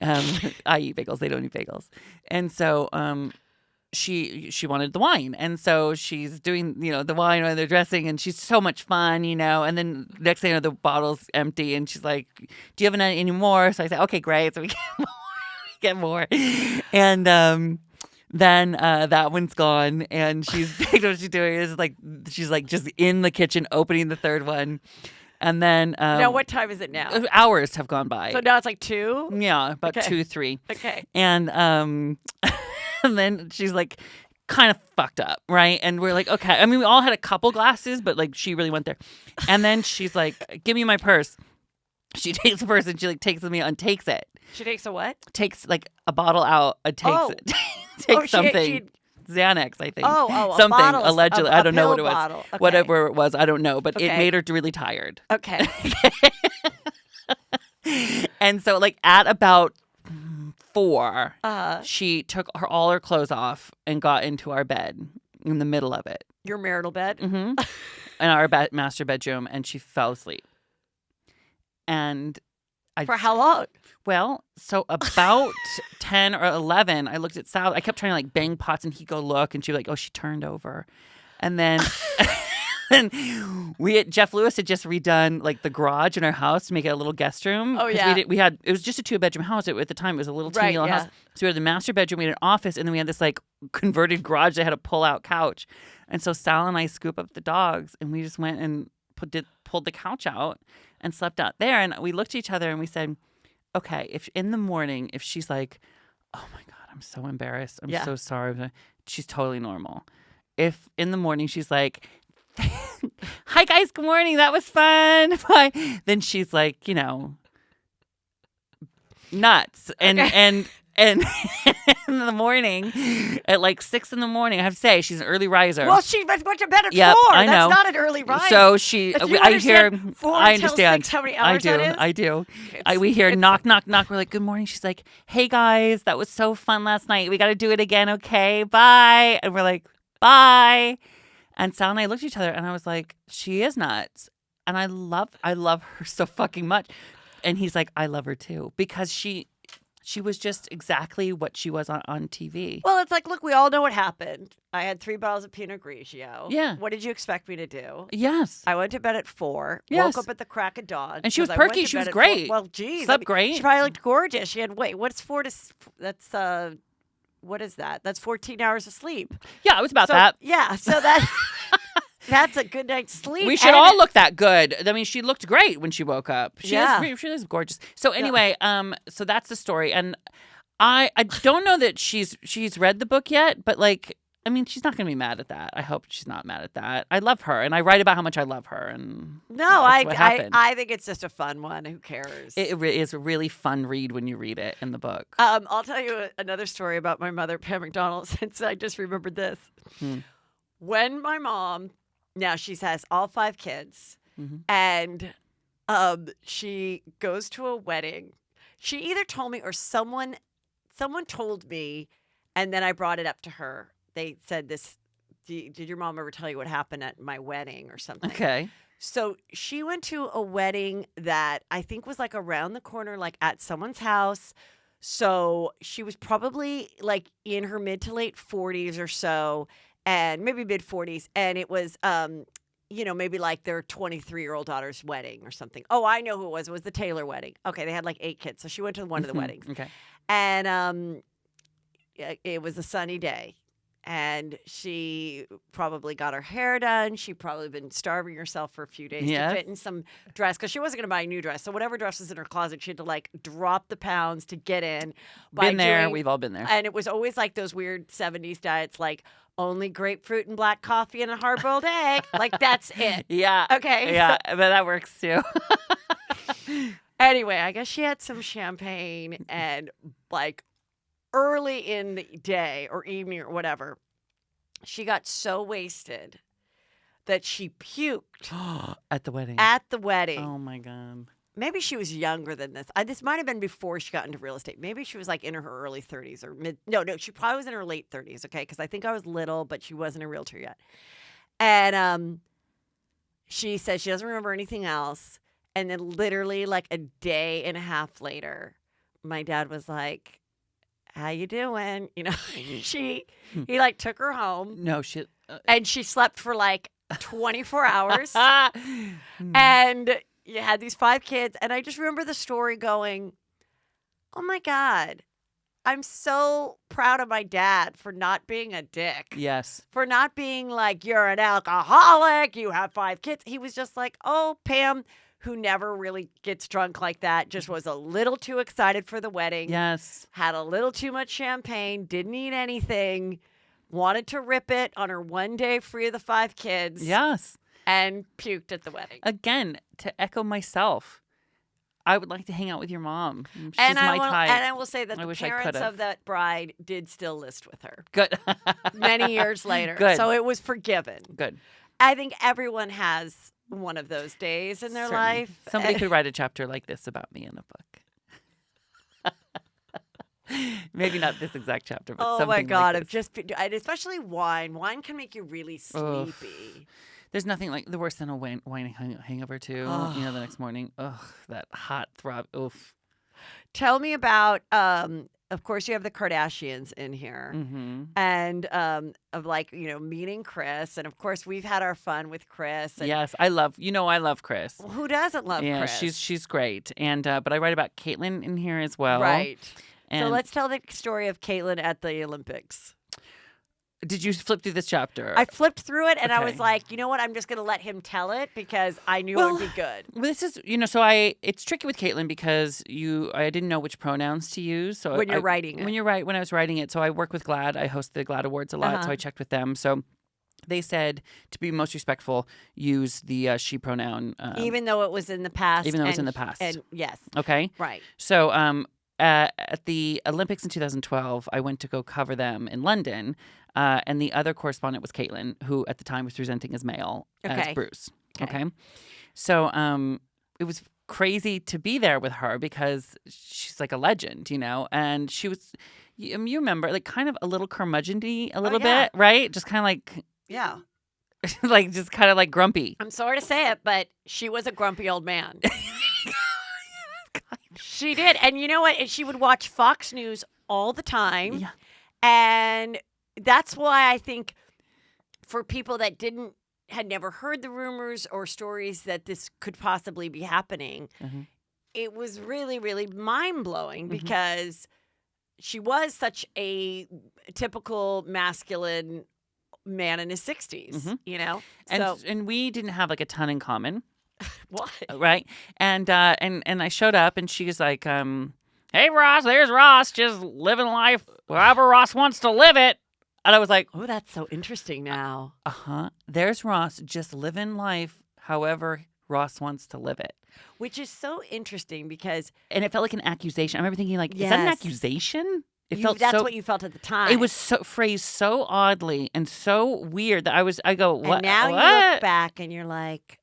I eat bagels. They don't eat bagels." And so she wanted the wine, and so she's doing the wine while they're dressing, and she's so much fun, and then next thing you know, the bottle's empty, and she's like, "Do you have any more?" So I said, "Okay, great." So we get more, and then that one's gone, and she's what she's doing is like she's like just in the kitchen opening the third one, and then Now, what time is it now? Hours have gone by. So now it's like 2? Yeah, about Okay. 2, 3. Okay. And and then she's like kind of fucked up, right? And we're like, okay. I mean, we all had a couple glasses, but like she really went there. And then she's like, "Give me my purse." She takes the purse and she like takes me and takes it. She takes a what? Takes like a bottle out and takes Oh. it. Takes something. She Xanax, I think. a something bottle, allegedly. I don't know what it was. Bottle. Okay. Whatever it was, I don't know. But it Okay. made her really tired. Okay. And so like at about 4, Uh, she took all her clothes off and got into our bed in the middle of it. your marital bed? In our master bedroom, and she fell asleep. And For how long? well, so about 10 or 11, I looked at Sal. I kept trying to like bang pots, and he'd go look, and she'd be like, "Oh, she turned over." And then and Jeff Lewis had just redone like the garage in our house to make it a little guest room. Oh, 'Cause yeah. it was just a 2-bedroom house. At the time, it was a little teeny Right, little yeah. house. So we had the master bedroom, we had an office, and then we had this like converted garage that had a pull-out couch. And so Sal and I scoop up the dogs, and we just went and pulled the couch out and slept out there. And we looked at each other and we said, okay, if in the morning, if she's like, "Oh my God, I'm so embarrassed. I'm Yeah. so sorry," she's totally normal. If in the morning she's like, "Hi guys, good morning. That was fun." Bye. Then she's like, nuts. And Okay. and in the morning, at like 6 in the morning, I have to say she's an early riser. Well, she went to bed at Yep, 4. I know. That's not an early rise. So she, If you I hear, understand 4 I until understand. 6, how many I hours do, that is? I do. It's- We hear it's- knock, knock, knock. We're like, "Good morning." She's like, "Hey guys, that was so fun last night. We got to do it again, okay? Bye." And we're like, "Bye." And Sal and I looked at each other, and I was like, "She is nuts," and I love her so fucking much. And he's like, "I love her too," because she was just exactly what she was on TV. Well, it's like, look, we all know what happened. I had 3 bottles of Pinot Grigio. Yeah. What did you expect me to do? Yes. I went to bed at 4. Yes. Woke up at the crack of dawn. And she was 'cause I went perky. to She was bed at 4. great. Well, geez. Slept great. She probably looked gorgeous. She had, what's 4 to, that's, what is that? That's 14 hours of sleep. Yeah, it was about So, that. Yeah. So that's a good night's sleep. We should And all look that good. I mean, she looked great when she woke up. She Yeah. is gorgeous. So anyway, so that's the story. And I don't know that she's read the book yet, but like, I mean, she's not going to be mad at that. I hope she's not mad at that. I love her, and I write about how much I love her. And No, that's what happened. I think it's just a fun one. Who cares? It is a really fun read when you read it in the book. I'll tell you another story about my mother, Pam McDonald, since I just remembered this. When my mom, now she has all 5 kids, and she goes to a wedding. She either told me or someone told me, and then I brought it up to her. They said this, did your mom ever tell you what happened at my wedding or something? Okay. So she went to a wedding that I think was like around the corner, like at someone's house. So she was probably like in her mid to late 40s or so, and maybe mid 40s. And it was, maybe like their 23-year-old daughter's wedding or something. Oh, I know who it was. It was the Taylor wedding. Okay, they had like 8 kids. So she went to one of the weddings. Okay. And it was a sunny day. and she probably got her hair done. She probably been starving herself for a few days to fit in some dress because she wasn't going to buy a new dress. So whatever dress was in her closet, she had to like drop the pounds to get in. Been there. We've all been there. And it was always like those weird 70s diets, like only grapefruit and black coffee and a hard-boiled egg. Like, that's it. Yeah. Okay. Yeah, but that works too. Anyway, I guess she had some champagne and like early in the day or evening or whatever, she got so wasted that she puked at the wedding. Oh my God. Maybe she was younger than this. This might have been before she got into real estate. Maybe she was like in her early 30s or mid. No, she probably was in her late 30s. Okay, because I think I was little, but she wasn't a realtor yet. And she says she doesn't remember anything else. And then literally like a day and a half later, my dad was like, how you doing? You know, he like took her home. No shit. And she slept for like 24 hours. And you had these 5 kids. And I just remember the story going, oh my God, I'm so proud of my dad for not being a dick. Yes. For not being like, you're an alcoholic, you have 5 kids. He was just like, oh, Pam, who never really gets drunk like that, just was a little too excited for the wedding. Yes. Had a little too much champagne, didn't eat anything, wanted to rip it on her one day free of the 5 kids. Yes. And puked at the wedding. Again, to echo myself, I would like to hang out with your mom. She's my type. And I will say that the parents of that bride did still list with her. Good. Many years later. Good. So it was forgiven. Good. I think everyone has one of those days in their life. Somebody could write a chapter like this about me in a book. Maybe not this exact chapter, but something my God. like this. Especially wine. Wine can make you really sleepy. There's nothing like the worse than a wine hangover too. You know, the next morning. Ugh, that hot throb. Oof. Tell me about, of course, you have the Kardashians in here. Mm-hmm. And of like, you know, meeting Kris. And of course, we've had our fun with Kris. And yes, I love Kris. Who doesn't love Kris? Yeah, she's great. And but I write about Caitlyn in here as well. Right. And so let's tell the story of Caitlyn at the Olympics. Did you flip through this chapter? I flipped through it and I was like, you know what? I'm just going to let him tell it because I knew it would be good. Well, this is, so it's tricky with Caitlyn because I didn't know which pronouns to use. So when you're writing it. When I was writing it. So I work with GLAAD. I host the GLAAD Awards a lot. So I checked with them. So they said to be most respectful, use the she pronoun. Even though it was in the past. Even though it was in the past. And yes. Okay. Right. So at the Olympics in 2012, I went to go cover them in London. And the other correspondent was Caitlyn, who at the time was presenting as male as Bruce. Okay. So it was crazy to be there with her because she's like a legend, and she was, you remember, like kind of a little curmudgeon-y a little bit, right? Just kind of like, yeah. like just kind of like grumpy. I'm sorry to say it, but she was a grumpy old man. She did. And you know what? She would watch Fox News all the time. Yeah. And that's why I think for people that had never heard the rumors or stories that this could possibly be happening, it was really, really mind-blowing because she was such a typical masculine man in his 60s, And we didn't have like a ton in common. What? Right? And I showed up and she was like, hey, Ross, there's Ross, just living life however Ross wants to live it. And I was like, oh, that's so interesting now. There's Ross just living life however Ross wants to live it. Which is so interesting because... And it felt like an accusation. I remember thinking like, is that an accusation? That's what you felt at the time. It was phrased so oddly and so weird that I go, what? And now you look back and you're like,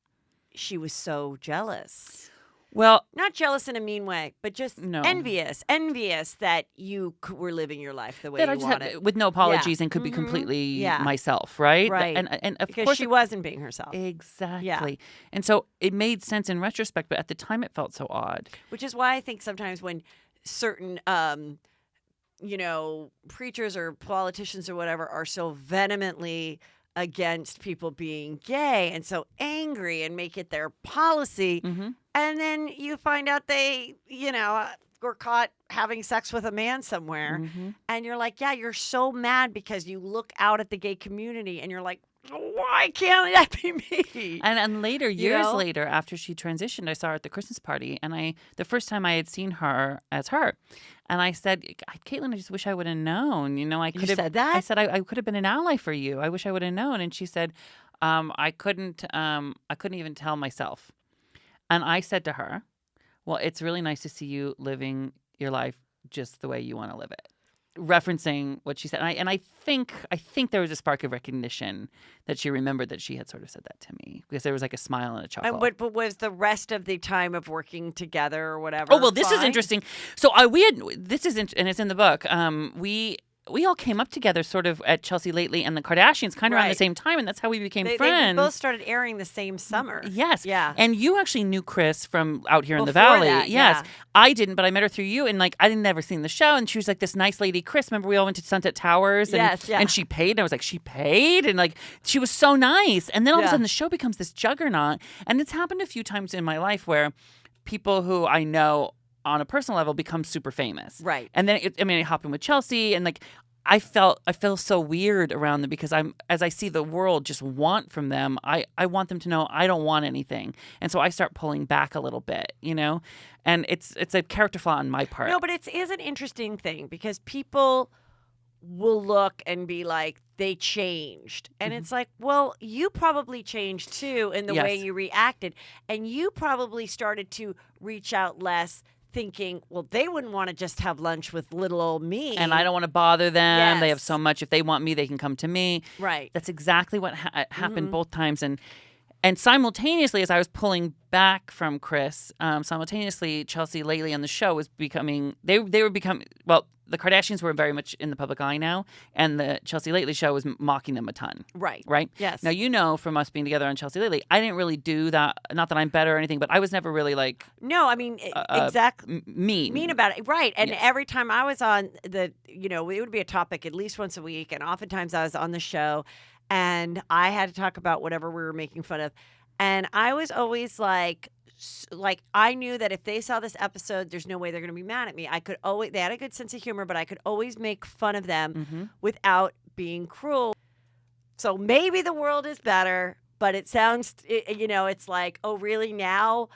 she was so jealous. Well, not jealous in a mean way, but just envious that you were living your life the way you wanted. With no apologies and could be completely myself, right? Right. And of because course she wasn't being herself. Exactly. Yeah. And so it made sense in retrospect, but at the time it felt so odd. Which is why I think sometimes when certain, preachers or politicians or whatever are so vehemently against people being gay and so angry and make it their policy. And then you find out they, were caught having sex with a man somewhere. And you're like, yeah, you're so mad because you look out at the gay community and you're like, why can't that be me? And later, years later, after she transitioned, I saw her at the Christmas party, and the first time I had seen her as her, and I said, Caitlyn, I just wish I would have known. I could have said that. I said I could have been an ally for you. I wish I would have known. And she said, I couldn't even tell myself. And I said to her, well, it's really nice to see you living your life just the way you want to live it. Referencing what she said, and I think there was a spark of recognition that she remembered that she had sort of said that to me, because there was like a smile and a chuckle. And but was the rest of the time of working together or whatever? Oh well, this is interesting. So and it's in the book. We all came up together sort of at Chelsea Lately and the Kardashians kind of around the same time, and that's how we became friends. They both started airing the same summer. Yes. Yeah. And you actually knew Kris from out here in the Before Valley. that, yes. yeah. I didn't, but I met her through you, and I didn't never seen the show, and she was like this nice lady, Kris. Remember we all went to Sunset Towers? And, yes, yeah. And she paid, and I was like, she paid? And she was so nice. And then all of a sudden the show becomes this juggernaut, and it's happened a few times in my life where people who I know on a personal level become super famous. Right. And then it happened with Chelsea, and I feel so weird around them because as I see the world just want from them, I want them to know I don't want anything. And so I start pulling back a little bit, and it's a character flaw on my part. No, but it is an interesting thing because people will look and be like, they changed. And it's like, well, you probably changed too in the way you reacted. And you probably started to reach out less, thinking, well, they wouldn't want to just have lunch with little old me. And I don't want to bother them. Yes. They have so much. If they want me, they can come to me. Right. That's exactly what happened both times. And simultaneously, as I was pulling back from Kris, simultaneously, Chelsea Lately on the show was becoming, they were becoming, well, the Kardashians were very much in the public eye now, and the Chelsea Lately show was mocking them a ton. Right. Right? Yes. Now, from us being together on Chelsea Lately, I didn't really do that. Not that I'm better or anything, but I was never really No, I mean, exactly. Mean about it. Right. And yes. every time I was on it would be a topic at least once a week. And oftentimes I was on the show and I had to talk about whatever we were making fun of. And I was always like I knew that if they saw this episode, there's no way they're going to be mad at me. They had a good sense of humor, but I could always make fun of them without being cruel. So maybe the world is better, but it sounds, it's like, oh, really now?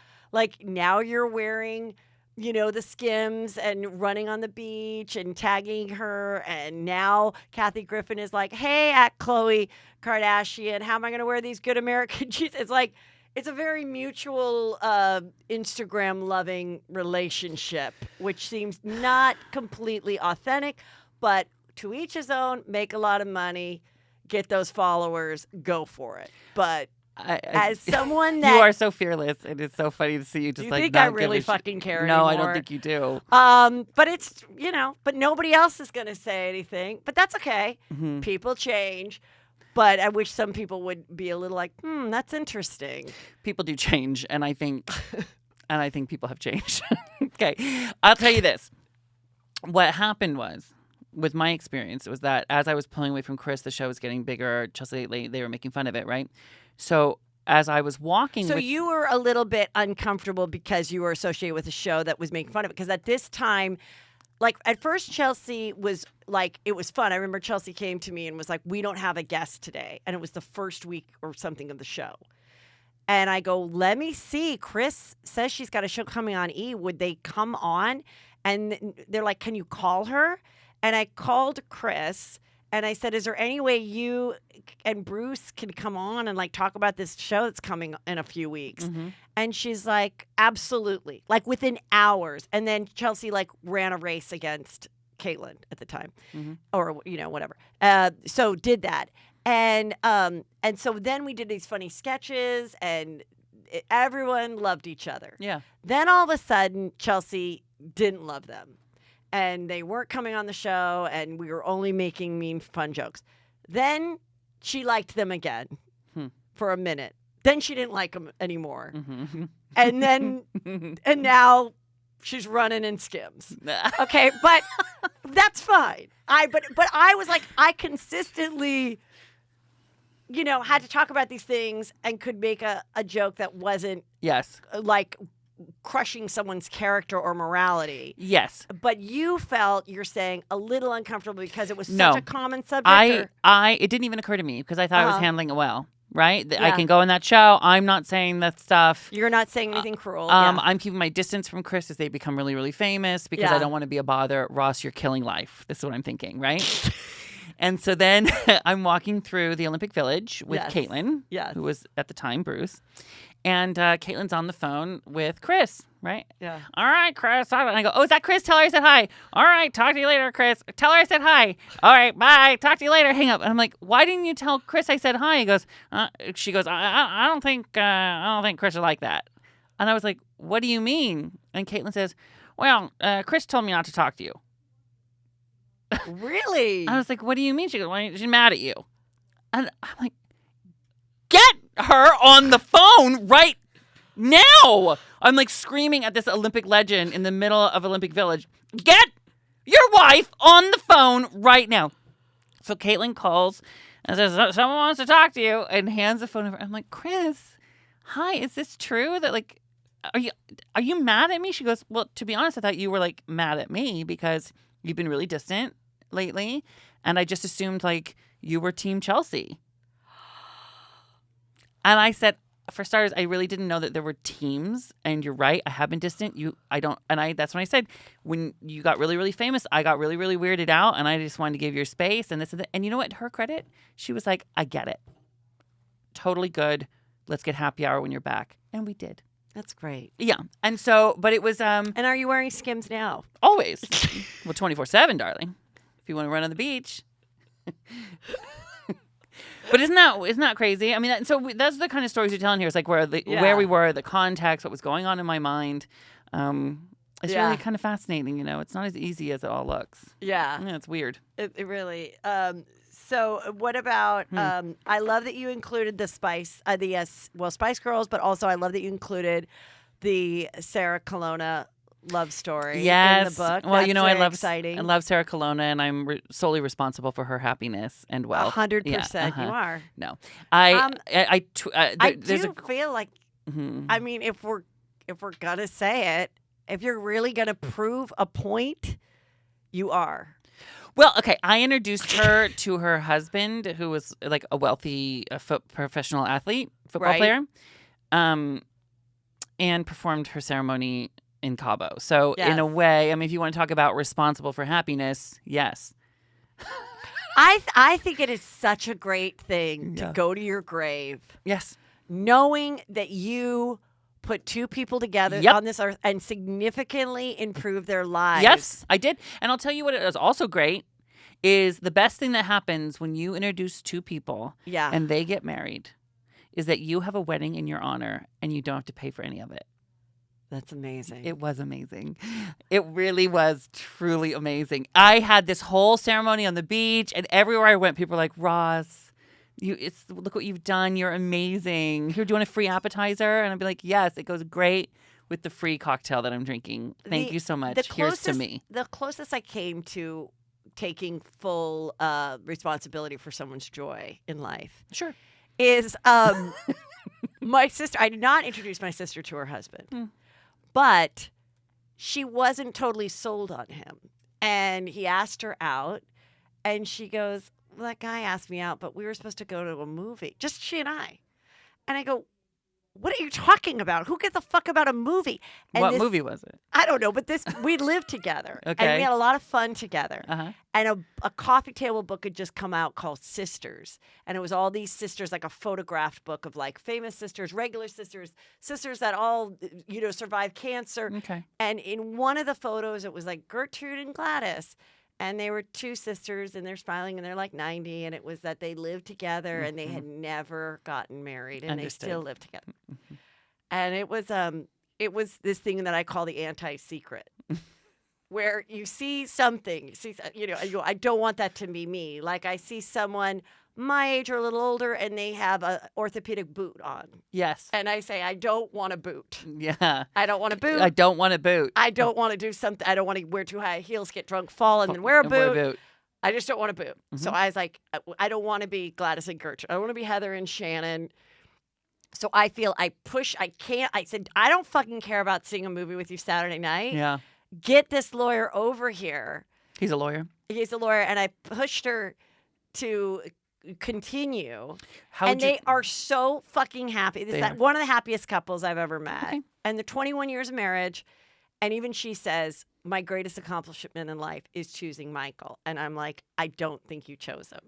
Now you're wearing, the Skims and running on the beach and tagging her. And now Kathy Griffin is like, hey, at Khloe Kardashian, how am I going to wear these good American jeans? It's like, it's a very mutual Instagram-loving relationship, which seems not completely authentic, but to each his own, make a lot of money, get those followers, go for it. But as someone that... You are so fearless. It is so funny to see you just you like think not I really fucking care No, anymore. I don't think you do. But it's, but nobody else is going to say anything. But that's okay. People change. But I wish some people would be a little like, that's interesting. People do change, and I think people have changed. Okay, I'll tell you this. What happened was, with my experience, was that as I was pulling away from Kris, the show was getting bigger. Chelsea Lately, they were making fun of it, right? So as I was walking... So you were a little bit uncomfortable because you were associated with a show that was making fun of it. Because at this time... at first, Chelsea was it was fun. I remember Chelsea came to me and was like, we don't have a guest today. And it was the first week or something of the show. And I go, let me see. Kris says she's got a show coming on E! Would they come on? And they're like, can you call her? And I called Kris and I said, is there any way you and Bruce can come on and talk about this show that's coming in a few weeks? And she's like, absolutely. Within hours. And then Chelsea ran a race against Caitlyn at the time, or whatever. So did that, and so then we did these funny sketches, and everyone loved each other. Yeah. Then all of a sudden, Chelsea didn't love them, and they weren't coming on the show, and we were only making mean, fun jokes. Then she liked them again for a minute. Then she didn't like them anymore. And then, and now she's running in Skims. Okay, but that's fine. But I was like, I consistently, had to talk about these things and could make a joke that wasn't crushing someone's character or morality. Yes. But you felt, you're saying, a little uncomfortable because it was such a common subject. It didn't even occur to me because I thought I was handling it well. Right? Yeah. I can go in that show. I'm not saying that stuff. You're not saying anything cruel. I'm keeping my distance from Kris as they become really, really famous because I don't want to be a bother. Ross, you're killing life. This is what I'm thinking, right? And so then I'm walking through the Olympic Village with Caitlyn, who was at the time Bruce. And Caitlyn's on the phone with Kris, right? Yeah. All right, Kris. And I go, oh, is that Kris? Tell her I said hi. All right, talk to you later, Kris. Tell her I said hi. All right, bye. Talk to you later. Hang up. And I'm like, why didn't you tell Kris I said hi? He goes, she goes, I don't think Kris would like that. And I was like, what do you mean? And Caitlyn says, well, Kris told me not to talk to you. Really? I was like, what do you mean? She goes, well, she's mad at you. And I'm like, get her on the phone right now. I'm like screaming at this Olympic legend in the middle of Olympic Village. Get your wife on the phone right now. So Caitlyn calls and says, someone wants to talk to you, and hands the phone over. I'm like, Kris, hi, is this true? That like, are you mad at me? She goes, well, to be honest, I thought you were like mad at me because you've been really distant lately. And I just assumed like you were Team Chelsea. And I said, for starters, I really didn't know that there were teams. And you're right. I have been distant. That's when I said, when you got really, really famous, I got really, really weirded out. And I just wanted to give your space and this and that. And you know what? To her credit, she was like, I get it. Totally good. Let's get happy hour when you're back. And we did. That's great. Yeah. And so, but it was. And are you wearing Skims now? Always. Well, 24/7, darling. If you want to run on the beach. But isn't that crazy? I mean, that's the kind of stories you're telling here. It's like where we were, the context, what was going on in my mind. It's really kind of fascinating. You know, it's not as easy as it all looks. Yeah, it's weird. It really. So what about? I love that you included the Spice Girls, but also I love that you included the Sarah Colonna love story in the book. Well, That's exciting. I love Sarah Colonna, and I'm solely responsible for her happiness and wealth. 100%, you are. No, I do feel like. I mean, if we're gonna say it, if you're really gonna prove a point, you are. Well, okay. I introduced her to her husband, who was like a wealthy professional football player, and performed her ceremony in Cabo. So in a way, I mean, if you want to talk about responsible for happiness, yes. I think it is such a great thing to go to your grave. Yes. Knowing that you put two people together on this earth and significantly improve their lives. Yes, I did. And I'll tell you what is also great is the best thing that happens when you introduce two people and they get married is that you have a wedding in your honor and you don't have to pay for any of it. That's amazing. It was amazing. It really was truly amazing. I had this whole ceremony on the beach, and everywhere I went, people were like, Ross, look what you've done. You're amazing. You're doing a free appetizer. And I'd be like, yes, it goes great with the free cocktail that I'm drinking. Thank you so much. Here's to me. The closest I came to taking full responsibility for someone's joy in life. Sure. Is my sister. I did not introduce my sister to her husband. But she wasn't totally sold on him. And he asked her out. And she goes, well, that guy asked me out, but we were supposed to go to a movie. Just she and I. And I go, what are you talking about? Who gives a fuck about a movie? And what movie was it? I don't know, but we lived together. Okay. And we had a lot of fun together. Uh-huh. And a coffee table book had just come out called Sisters. And it was all these sisters, like a photographed book of like famous sisters, regular sisters, sisters that all, survived cancer. Okay. And in one of the photos, it was like Gertrude and Gladys. And they were two sisters, and they're smiling, and they're like 90. And it was that they lived together, and they had never gotten married, and Understood. they still lived together. And it was this thing that I call the anti-secret, where you see something, I don't want that to be me. Like I see someone my age or a little older, and they have a orthopedic boot on. Yes. And I say, I don't want a boot. Yeah. I don't want a boot. I don't want a boot. I don't want to do something. I don't want to wear too high heels, get drunk, fall, and then wear a boot. I just don't want a boot. Mm-hmm. So I was like, I don't want to be Gladys and Gertrude. I don't want to be Heather and Shannon. So I feel I can't. I said, I don't fucking care about seeing a movie with you Saturday night. Yeah. Get this lawyer over here. He's a lawyer. He's a lawyer. And I pushed her to continue. They are so fucking happy. This is one of the happiest couples I've ever met. Okay. And they're 21 years of marriage. And even she says, my greatest accomplishment in life is choosing Michael. And I'm like, I don't think you chose him.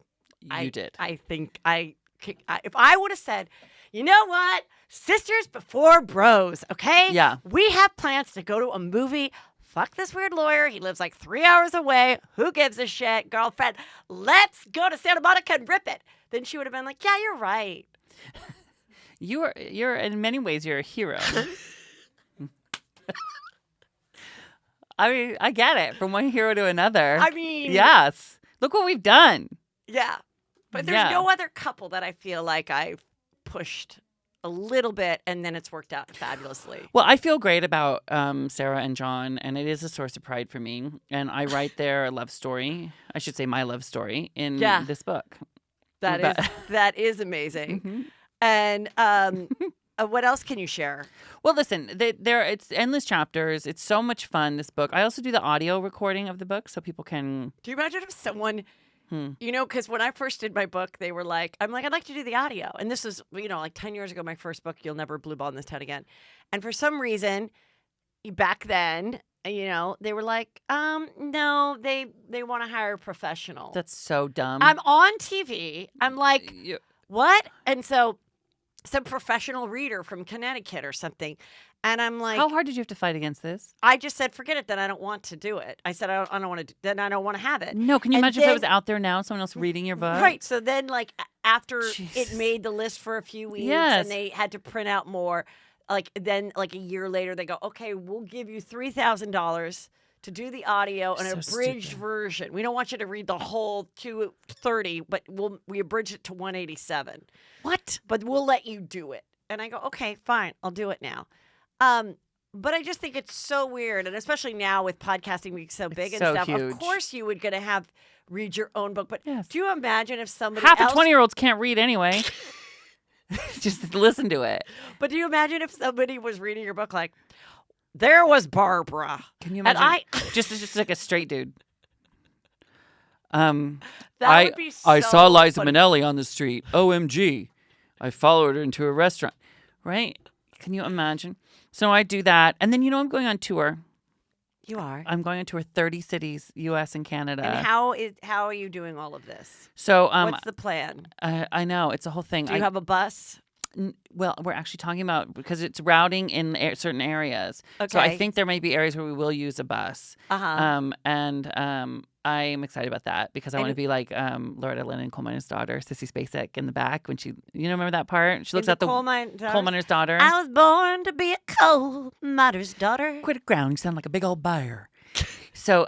You did. I think if I would have said, you know what? Sisters before bros, okay? Yeah. We have plans to go to a movie. Fuck this weird lawyer. He lives like 3 hours away. Who gives a shit? Girlfriend, let's go to Santa Monica and rip it. Then she would have been like, yeah, you're right. You're in many ways, you're a hero. I mean, I get it. From one hero to another. I mean. Yes. Look what we've done. Yeah. But there's no other couple that I feel like I've pushed a little bit and then it's worked out fabulously. Well, I feel great about Sarah and John, and it is a source of pride for me. And I write their love story, I should say my love story, in this book. That is amazing. Mm-hmm. And what else can you share? Well, listen, it's endless chapters. It's so much fun, this book. I also do the audio recording of the book so people can... Do you imagine if someone... You know, because when I first did my book, they were like, I'd like to do the audio. And this was, like 10 years ago, my first book, You'll Never Blue Ball in This Town Again. And for some reason, back then, they were like, no, they want to hire a professional. That's so dumb. I'm on TV. I'm like, what? And so some professional reader from Connecticut or something. And I'm like, how hard did you have to fight against this? I just said, forget it. Then I don't want to do it. I said, I don't want to. Then I don't want to have it. No, can you imagine if it was out there now, someone else reading your book? Right. So then, after it made the list for a few weeks, and they had to print out more. A year later, they go, okay, we'll give you $3,000 to do the audio and an abridged version. We don't want you to read the whole 230, but we abridge it to 187. What? But we'll let you do it. And I go, okay, fine, I'll do it now. But I just think it's so weird, and especially now with podcasting being so big and stuff. Huge. Of course, you would gonna read your own book, but yes. Do you imagine if somebody half of 20-year-olds can't read anyway? Just listen to it. But do you imagine if somebody was reading your book like, there was Barbara? Can you imagine? Just like a straight dude. That would be so I saw Liza funny. Minnelli on the street. OMG. I followed her into a restaurant. Right? Can you imagine? So I do that. And then, I'm going on tour. You are? I'm going on tour 30 cities, U.S. and Canada. And how are you doing all of this? So what's the plan? I know. It's a whole thing. Do you have a bus? Well, we're actually talking about, because it's routing in certain areas. Okay. So I think there may be areas where we will use a bus. Uh-huh. I'm excited about that because I want to be like Loretta Lynn and Coal Miner's Daughter, Sissy Spacek in the back when she, remember that part? She looks at the Coal Miner's Daughter. I was born to be a coal miner's daughter. Quit it, ground. You sound like a big old buyer. So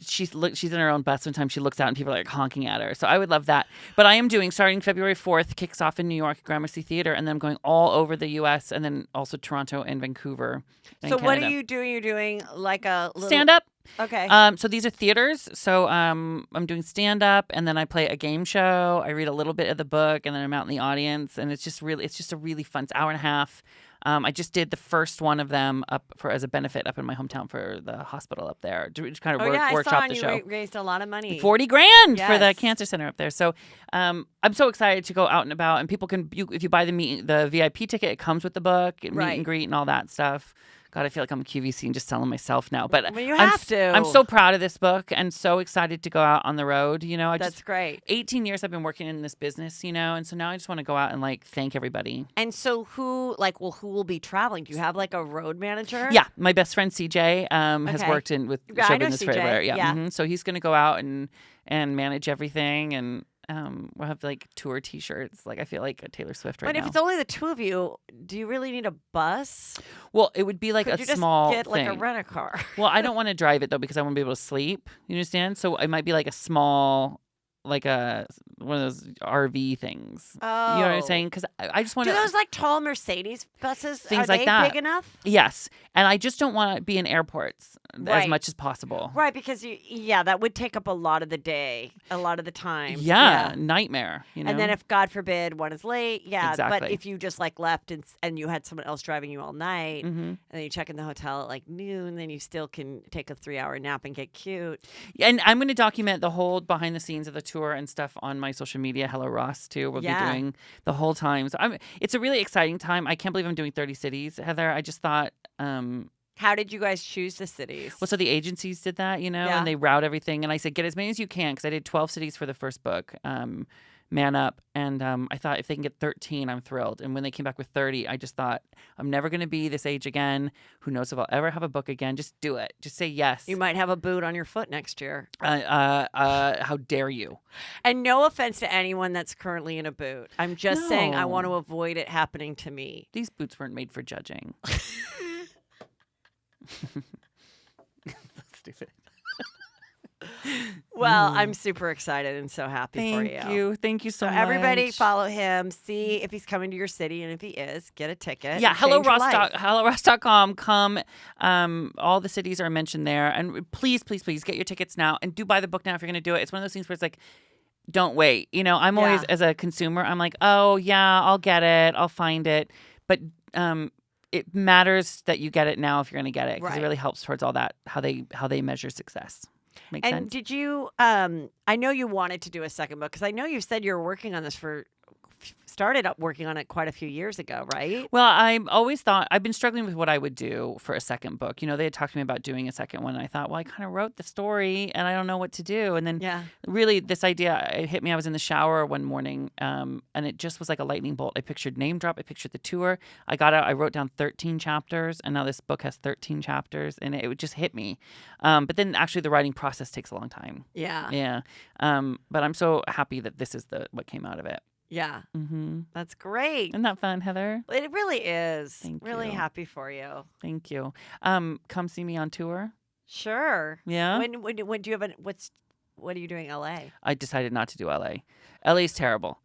she's in her own bus. Sometimes she looks out and people are like honking at her. So I would love that. But I am doing, starting February 4th, kicks off in New York, Gramercy Theater, and then I'm going all over the U.S. and then also Toronto and Vancouver. And so Canada. What are you doing? You're doing like a little... stand-up. Okay. So these are theaters. So I'm doing stand-up, and then I play a game show. I read a little bit of the book, and then I'm out in the audience, and it's just a really fun. It's an hour and a half. I just did the first one of them as a benefit up in my hometown for the hospital up there. To kind of workshop the show. You raised a lot of money. $40,000 for the cancer center up there. So I'm so excited to go out and about, and people can, if you buy the VIP ticket, it comes with the book, meet and greet, and all that stuff. God, I feel like I'm a QVC and just selling myself now. But you have to. I'm so proud of this book and so excited to go out on the road. That's great. 18 years I've been working in this business, and so now I just want to go out and thank everybody. And so who will be traveling? Do you have a road manager? Yeah, my best friend CJ has worked with show business for everywhere. Yeah. Mm-hmm. So he's going to go out and manage everything, and we'll have tour T-shirts. I feel like a Taylor Swift right now. But if it's only the two of you, do you really need a bus? Well, it would be a small just get thing. a rent-a-car? Well, I don't want to drive it though because I want to be able to sleep. You understand? So it might be a small, one of those RV things. Oh, you know what I'm saying? Because I just want to. Do those tall Mercedes buses? Things are like they that. big enough? Yes, and I just don't want to be in airports. as much as possible. Right, because that would take up a lot of the day, a lot of the time. Yeah, nightmare. And then if God forbid one is late, Exactly. But if you just like left and you had someone else driving you all night, Mm-hmm. and then you check in the hotel at like noon, then you still can take a 3-hour nap and get cute. And I'm going to document the whole behind the scenes of the tour and stuff on my social media. Hello Ross too. We'll be doing the whole time. So it's a really exciting time. I can't believe I'm doing 30 cities, Heather. I just thought. How did you guys choose the cities? Well, so the agencies did that, and they route everything. And I said, get as many as you can, because I did 12 cities for the first book, Man Up. And I thought if they can get 13, I'm thrilled. And when they came back with 30, I just thought, I'm never going to be this age again. Who knows if I'll ever have a book again? Just do it. Just say yes. You might have a boot on your foot next year. How dare you? And no offense to anyone that's currently in a boot. I'm just saying I want to avoid it happening to me. These boots weren't made for judging. Stupid. Well, I'm super excited and so happy for you. Thank you so much. Everybody follow him. See if he's coming to your city. And if he is, get a ticket. Yeah, HelloRoss.com. Come. All the cities are mentioned there. And please, please, please get your tickets now. And do buy the book now if you're going to do it. It's one of those things where it's like, don't wait. I'm always, as a consumer, I'm like, oh, yeah, I'll get it. I'll find it. But it matters that you get it now if you're going to get it, because it really helps towards all that, how they measure success. Makes sense? And did you, I know you wanted to do a second book, because I know you said you were working on this started up working on it quite a few years ago, right? Well, I've always thought, I've been struggling with what I would do for a second book. They had talked to me about doing a second one, and I thought, well, I kind of wrote the story and I don't know what to do. And then really this idea, it hit me. I was in the shower one morning, and it just was like a lightning bolt. I pictured Name Drop. I pictured the tour. I got out, I wrote down 13 chapters, and now this book has 13 chapters, and it would just hit me. But then actually the writing process takes a long time. Yeah. Yeah. But I'm so happy that this is what came out of it. Yeah. Mm-hmm. That's great. Isn't that fun, Heather? It really is. Thank really you. happy for you. Thank you. Come see me on tour. Sure. Yeah. When do you have what are you doing in LA? I decided not to do LA. LA's terrible.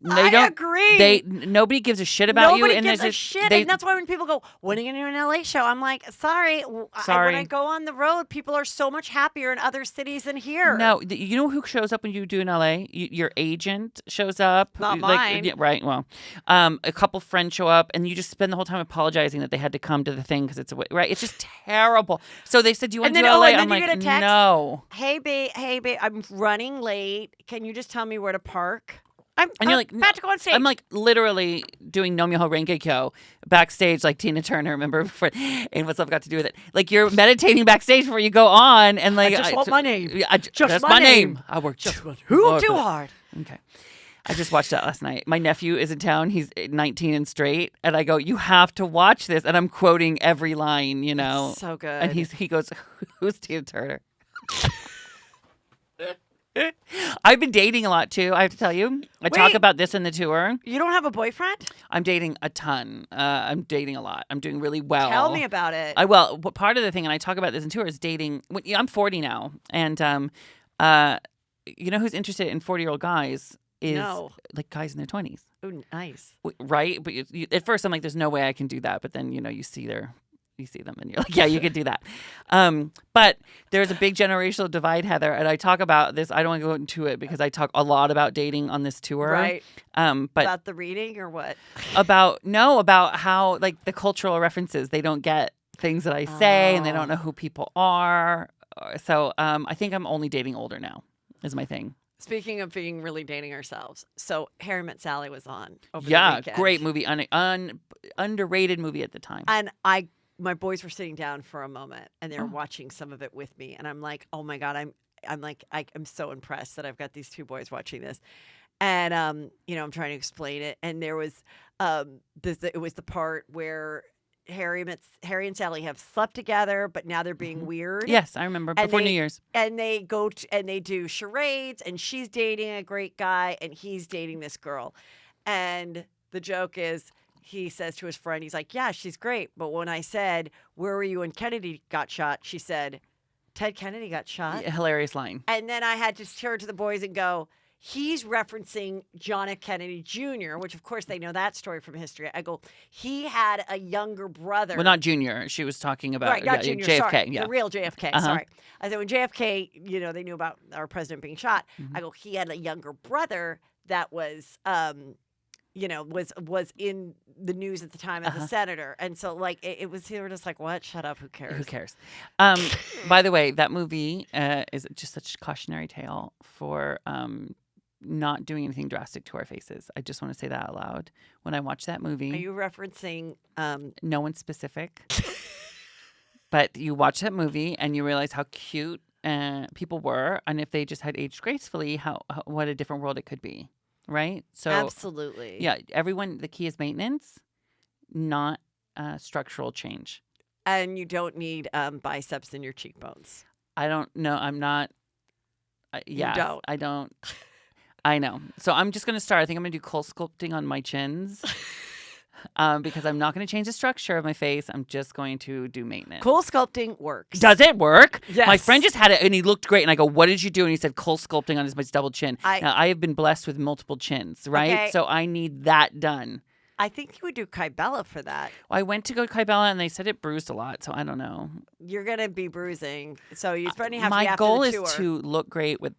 I agree. Nobody gives a shit about you. Nobody gives a shit. And that's why when people go, when are you going to do an LA show? I'm like, sorry. When I go on the road, people are so much happier in other cities than here. No, you know who shows up when you do in LA? Your agent shows up. Not mine. Yeah, right. Well, a couple friends show up, and you just spend the whole time apologizing that they had to come to the thing because it's right. It's just terrible. So they said, "Do you want to do LA?" And then I'm you like, get a text, no. Hey babe, I'm running late. Can you just tell me where to park? You're like, about to go on stage. I'm like literally doing No Myoho Renge-kyo backstage, like Tina Turner. Remember? And what's up got to do with it? Like you're meditating backstage before you go on, and like I just want my name. Just my name. I work Who too hard? Okay. I just watched that last night. My nephew is in town. He's 19 and straight, and I go, "You have to watch this." And I'm quoting every line, It's so good. And he goes, "Who's Tina Turner?" I've been dating a lot too. I have to tell you. I talk about this in the tour. You don't have a boyfriend? I'm dating a ton. I'm dating a lot. I'm doing really well. Tell me about it. Part of the thing, and I talk about this in tour, is dating. I'm 40 now, and who's interested in 40-year-old guys is like guys in their 20s. Oh, nice. Right? But at first, I'm like, there's no way I can do that. But then, you see them and you're like, yeah, you could do that. But there's a big generational divide, Heather, and I talk about this. I don't want to go into it because I talk a lot about dating on this tour. Right. But about the reading or what? about how like the cultural references, they don't get things that I say and they don't know who people are. So I think I'm only dating older now is my thing. Speaking of being really dating ourselves, so Harry Met Sally was on over the weekend. Great movie, underrated movie at the time. And my boys were sitting down for a moment, and they were watching some of it with me, and I'm like, oh my god, I'm so impressed that I've got these two boys watching this, and I'm trying to explain it, and there was it was the part where Harry and Sally have slept together, but now they're being weird. Yes, I remember before New Year's. And they go and they do charades, and she's dating a great guy, and he's dating this girl, and the joke is, he says to his friend, he's like, yeah, she's great. But when I said, where were you when Kennedy got shot? She said, Ted Kennedy got shot. Yeah, hilarious line. And then I had to turn to the boys and go, he's referencing John F. Kennedy Jr., which of course they know that story from history. I go, he had a younger brother. Well, not Junior. She was talking about right, not Junior, JFK. sorry, Yeah, the real JFK. Sorry, I said when JFK, they knew about our president being shot. I go, he had a younger brother that was, was in the news at the time as a senator, and so like it was. They were just like, what? Shut up. Who cares? Who cares? By the way, that movie is just such a cautionary tale for not doing anything drastic to our faces. I just want to say that out loud. When I watch that movie, are you referencing no one specific? But you watch that movie and you realize how cute people were, and if they just had aged gracefully, how what a different world it could be, right? So absolutely, yeah. Everyone, the key is maintenance, not structural change. And you don't need biceps in your cheekbones. I don't know. I'm not. Yeah, you don't. I don't. I know. So I'm just going to start. I think I'm going to do kohl sculpting on my chins. Because I'm not going to change the structure of my face. I'm just going to do maintenance. Kohl sculpting works. Does it work? Yes. My friend just had it and he looked great. And I go, what did you do? And he said, kohl sculpting on his double chin. Now, I have been blessed with multiple chins, right? Okay. So I need that done. I think you would do Kybella for that. Well, I went to go to Kybella and they said it bruised a lot. So I don't know. You're going to be bruising. So you're going to have my to be after goal the is tour. to look great with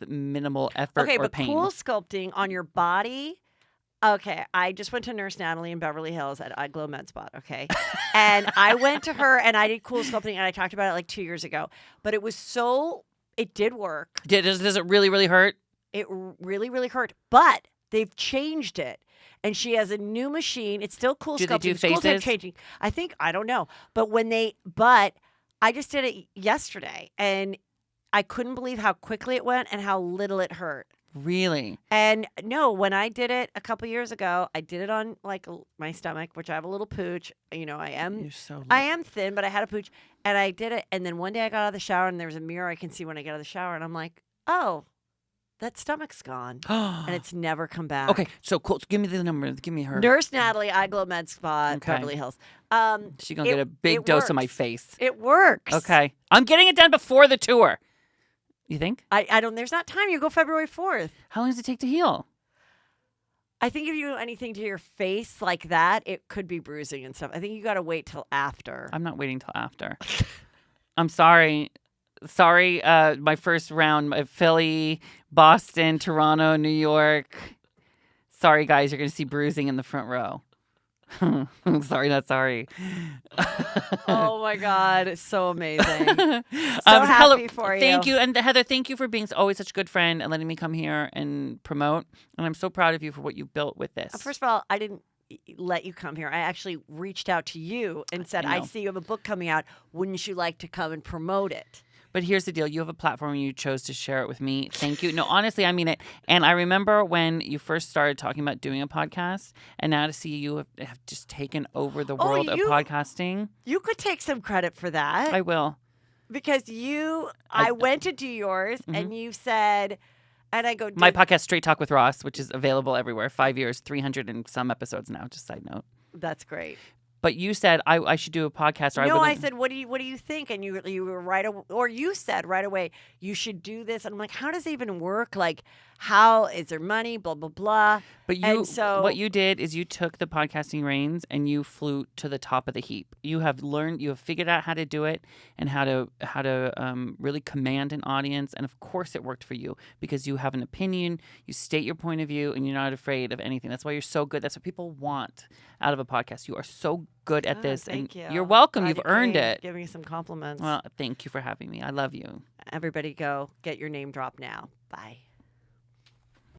minimal effort okay, or but pain. kohl sculpting on your body. Okay, I just went to Nurse Natalie in Beverly Hills at iGlow Med Spot, okay? And I went to her and I did kohl sculpting and I talked about it like 2 years ago. But it did work. Does it really, really hurt? It really, really hurt. But they've changed it. And she has a new machine. It's still kohl sculpting. Do they do Schools are faces? changing. I don't know. But I just did it yesterday and I couldn't believe how quickly it went and how little it hurt. Really? And no, when I did it a couple years ago, I did it on like my stomach, which I have a little pooch. I am thin, but I had a pooch, and I did it. And then one day I got out of the shower, and there was a mirror I can see when I get out of the shower, and I'm like, oh, that stomach's gone, and it's never come back. Okay, so cool. Give me the number. Give me her. Nurse Natalie, iGlow Med Spa, Okay. Beverly Hills. She's gonna get a big dose of my face. It works. Okay, I'm getting it done before the tour. You think? I don't. There's not time. You go February 4th. How long does it take to heal? I think if you do anything to your face like that, it could be bruising and stuff. I think you got to wait till after. I'm not waiting till after. I'm sorry. Sorry, my first round, Philly, Boston, Toronto, New York. Sorry, guys, you're going to see bruising in the front row. Sorry, not sorry. Oh my God, it's so amazing. So happy for you. Thank you. And Heather, thank you for being always such a good friend and letting me come here and promote. And I'm so proud of you for what you built with this. First of all, I didn't let you come here. I actually reached out to you and said, I see you have a book coming out. Wouldn't you like to come and promote it? But here's the deal. You have a platform and you chose to share it with me. Thank you. No, honestly, I mean it. And I remember when you first started talking about doing a podcast, and now to see you have just taken over the world of podcasting. You could take some credit for that. I will. Because I went to do yours, and you said, and I go, my podcast, Straight Talk with Ross, which is available everywhere. 5 years, 300 and some episodes now, just side note. That's great. But you said I should do a podcast. Or I said, what do you think? And you were you said right away, you should do this. And I'm like, how does it even work? Like, how is there money? Blah blah blah. But what you did is you took the podcasting reins and you flew to the top of the heap. You have figured out how to do it and how to really command an audience. And of course, it worked for you because you have an opinion, you state your point of view, and you're not afraid of anything. That's why you're so good. That's what people want out of a podcast. You are so good at this. Thank you. You're welcome. Glad You've earned it. Give me some compliments. Well, thank you for having me. I love you. Everybody go get your name dropped now. Bye.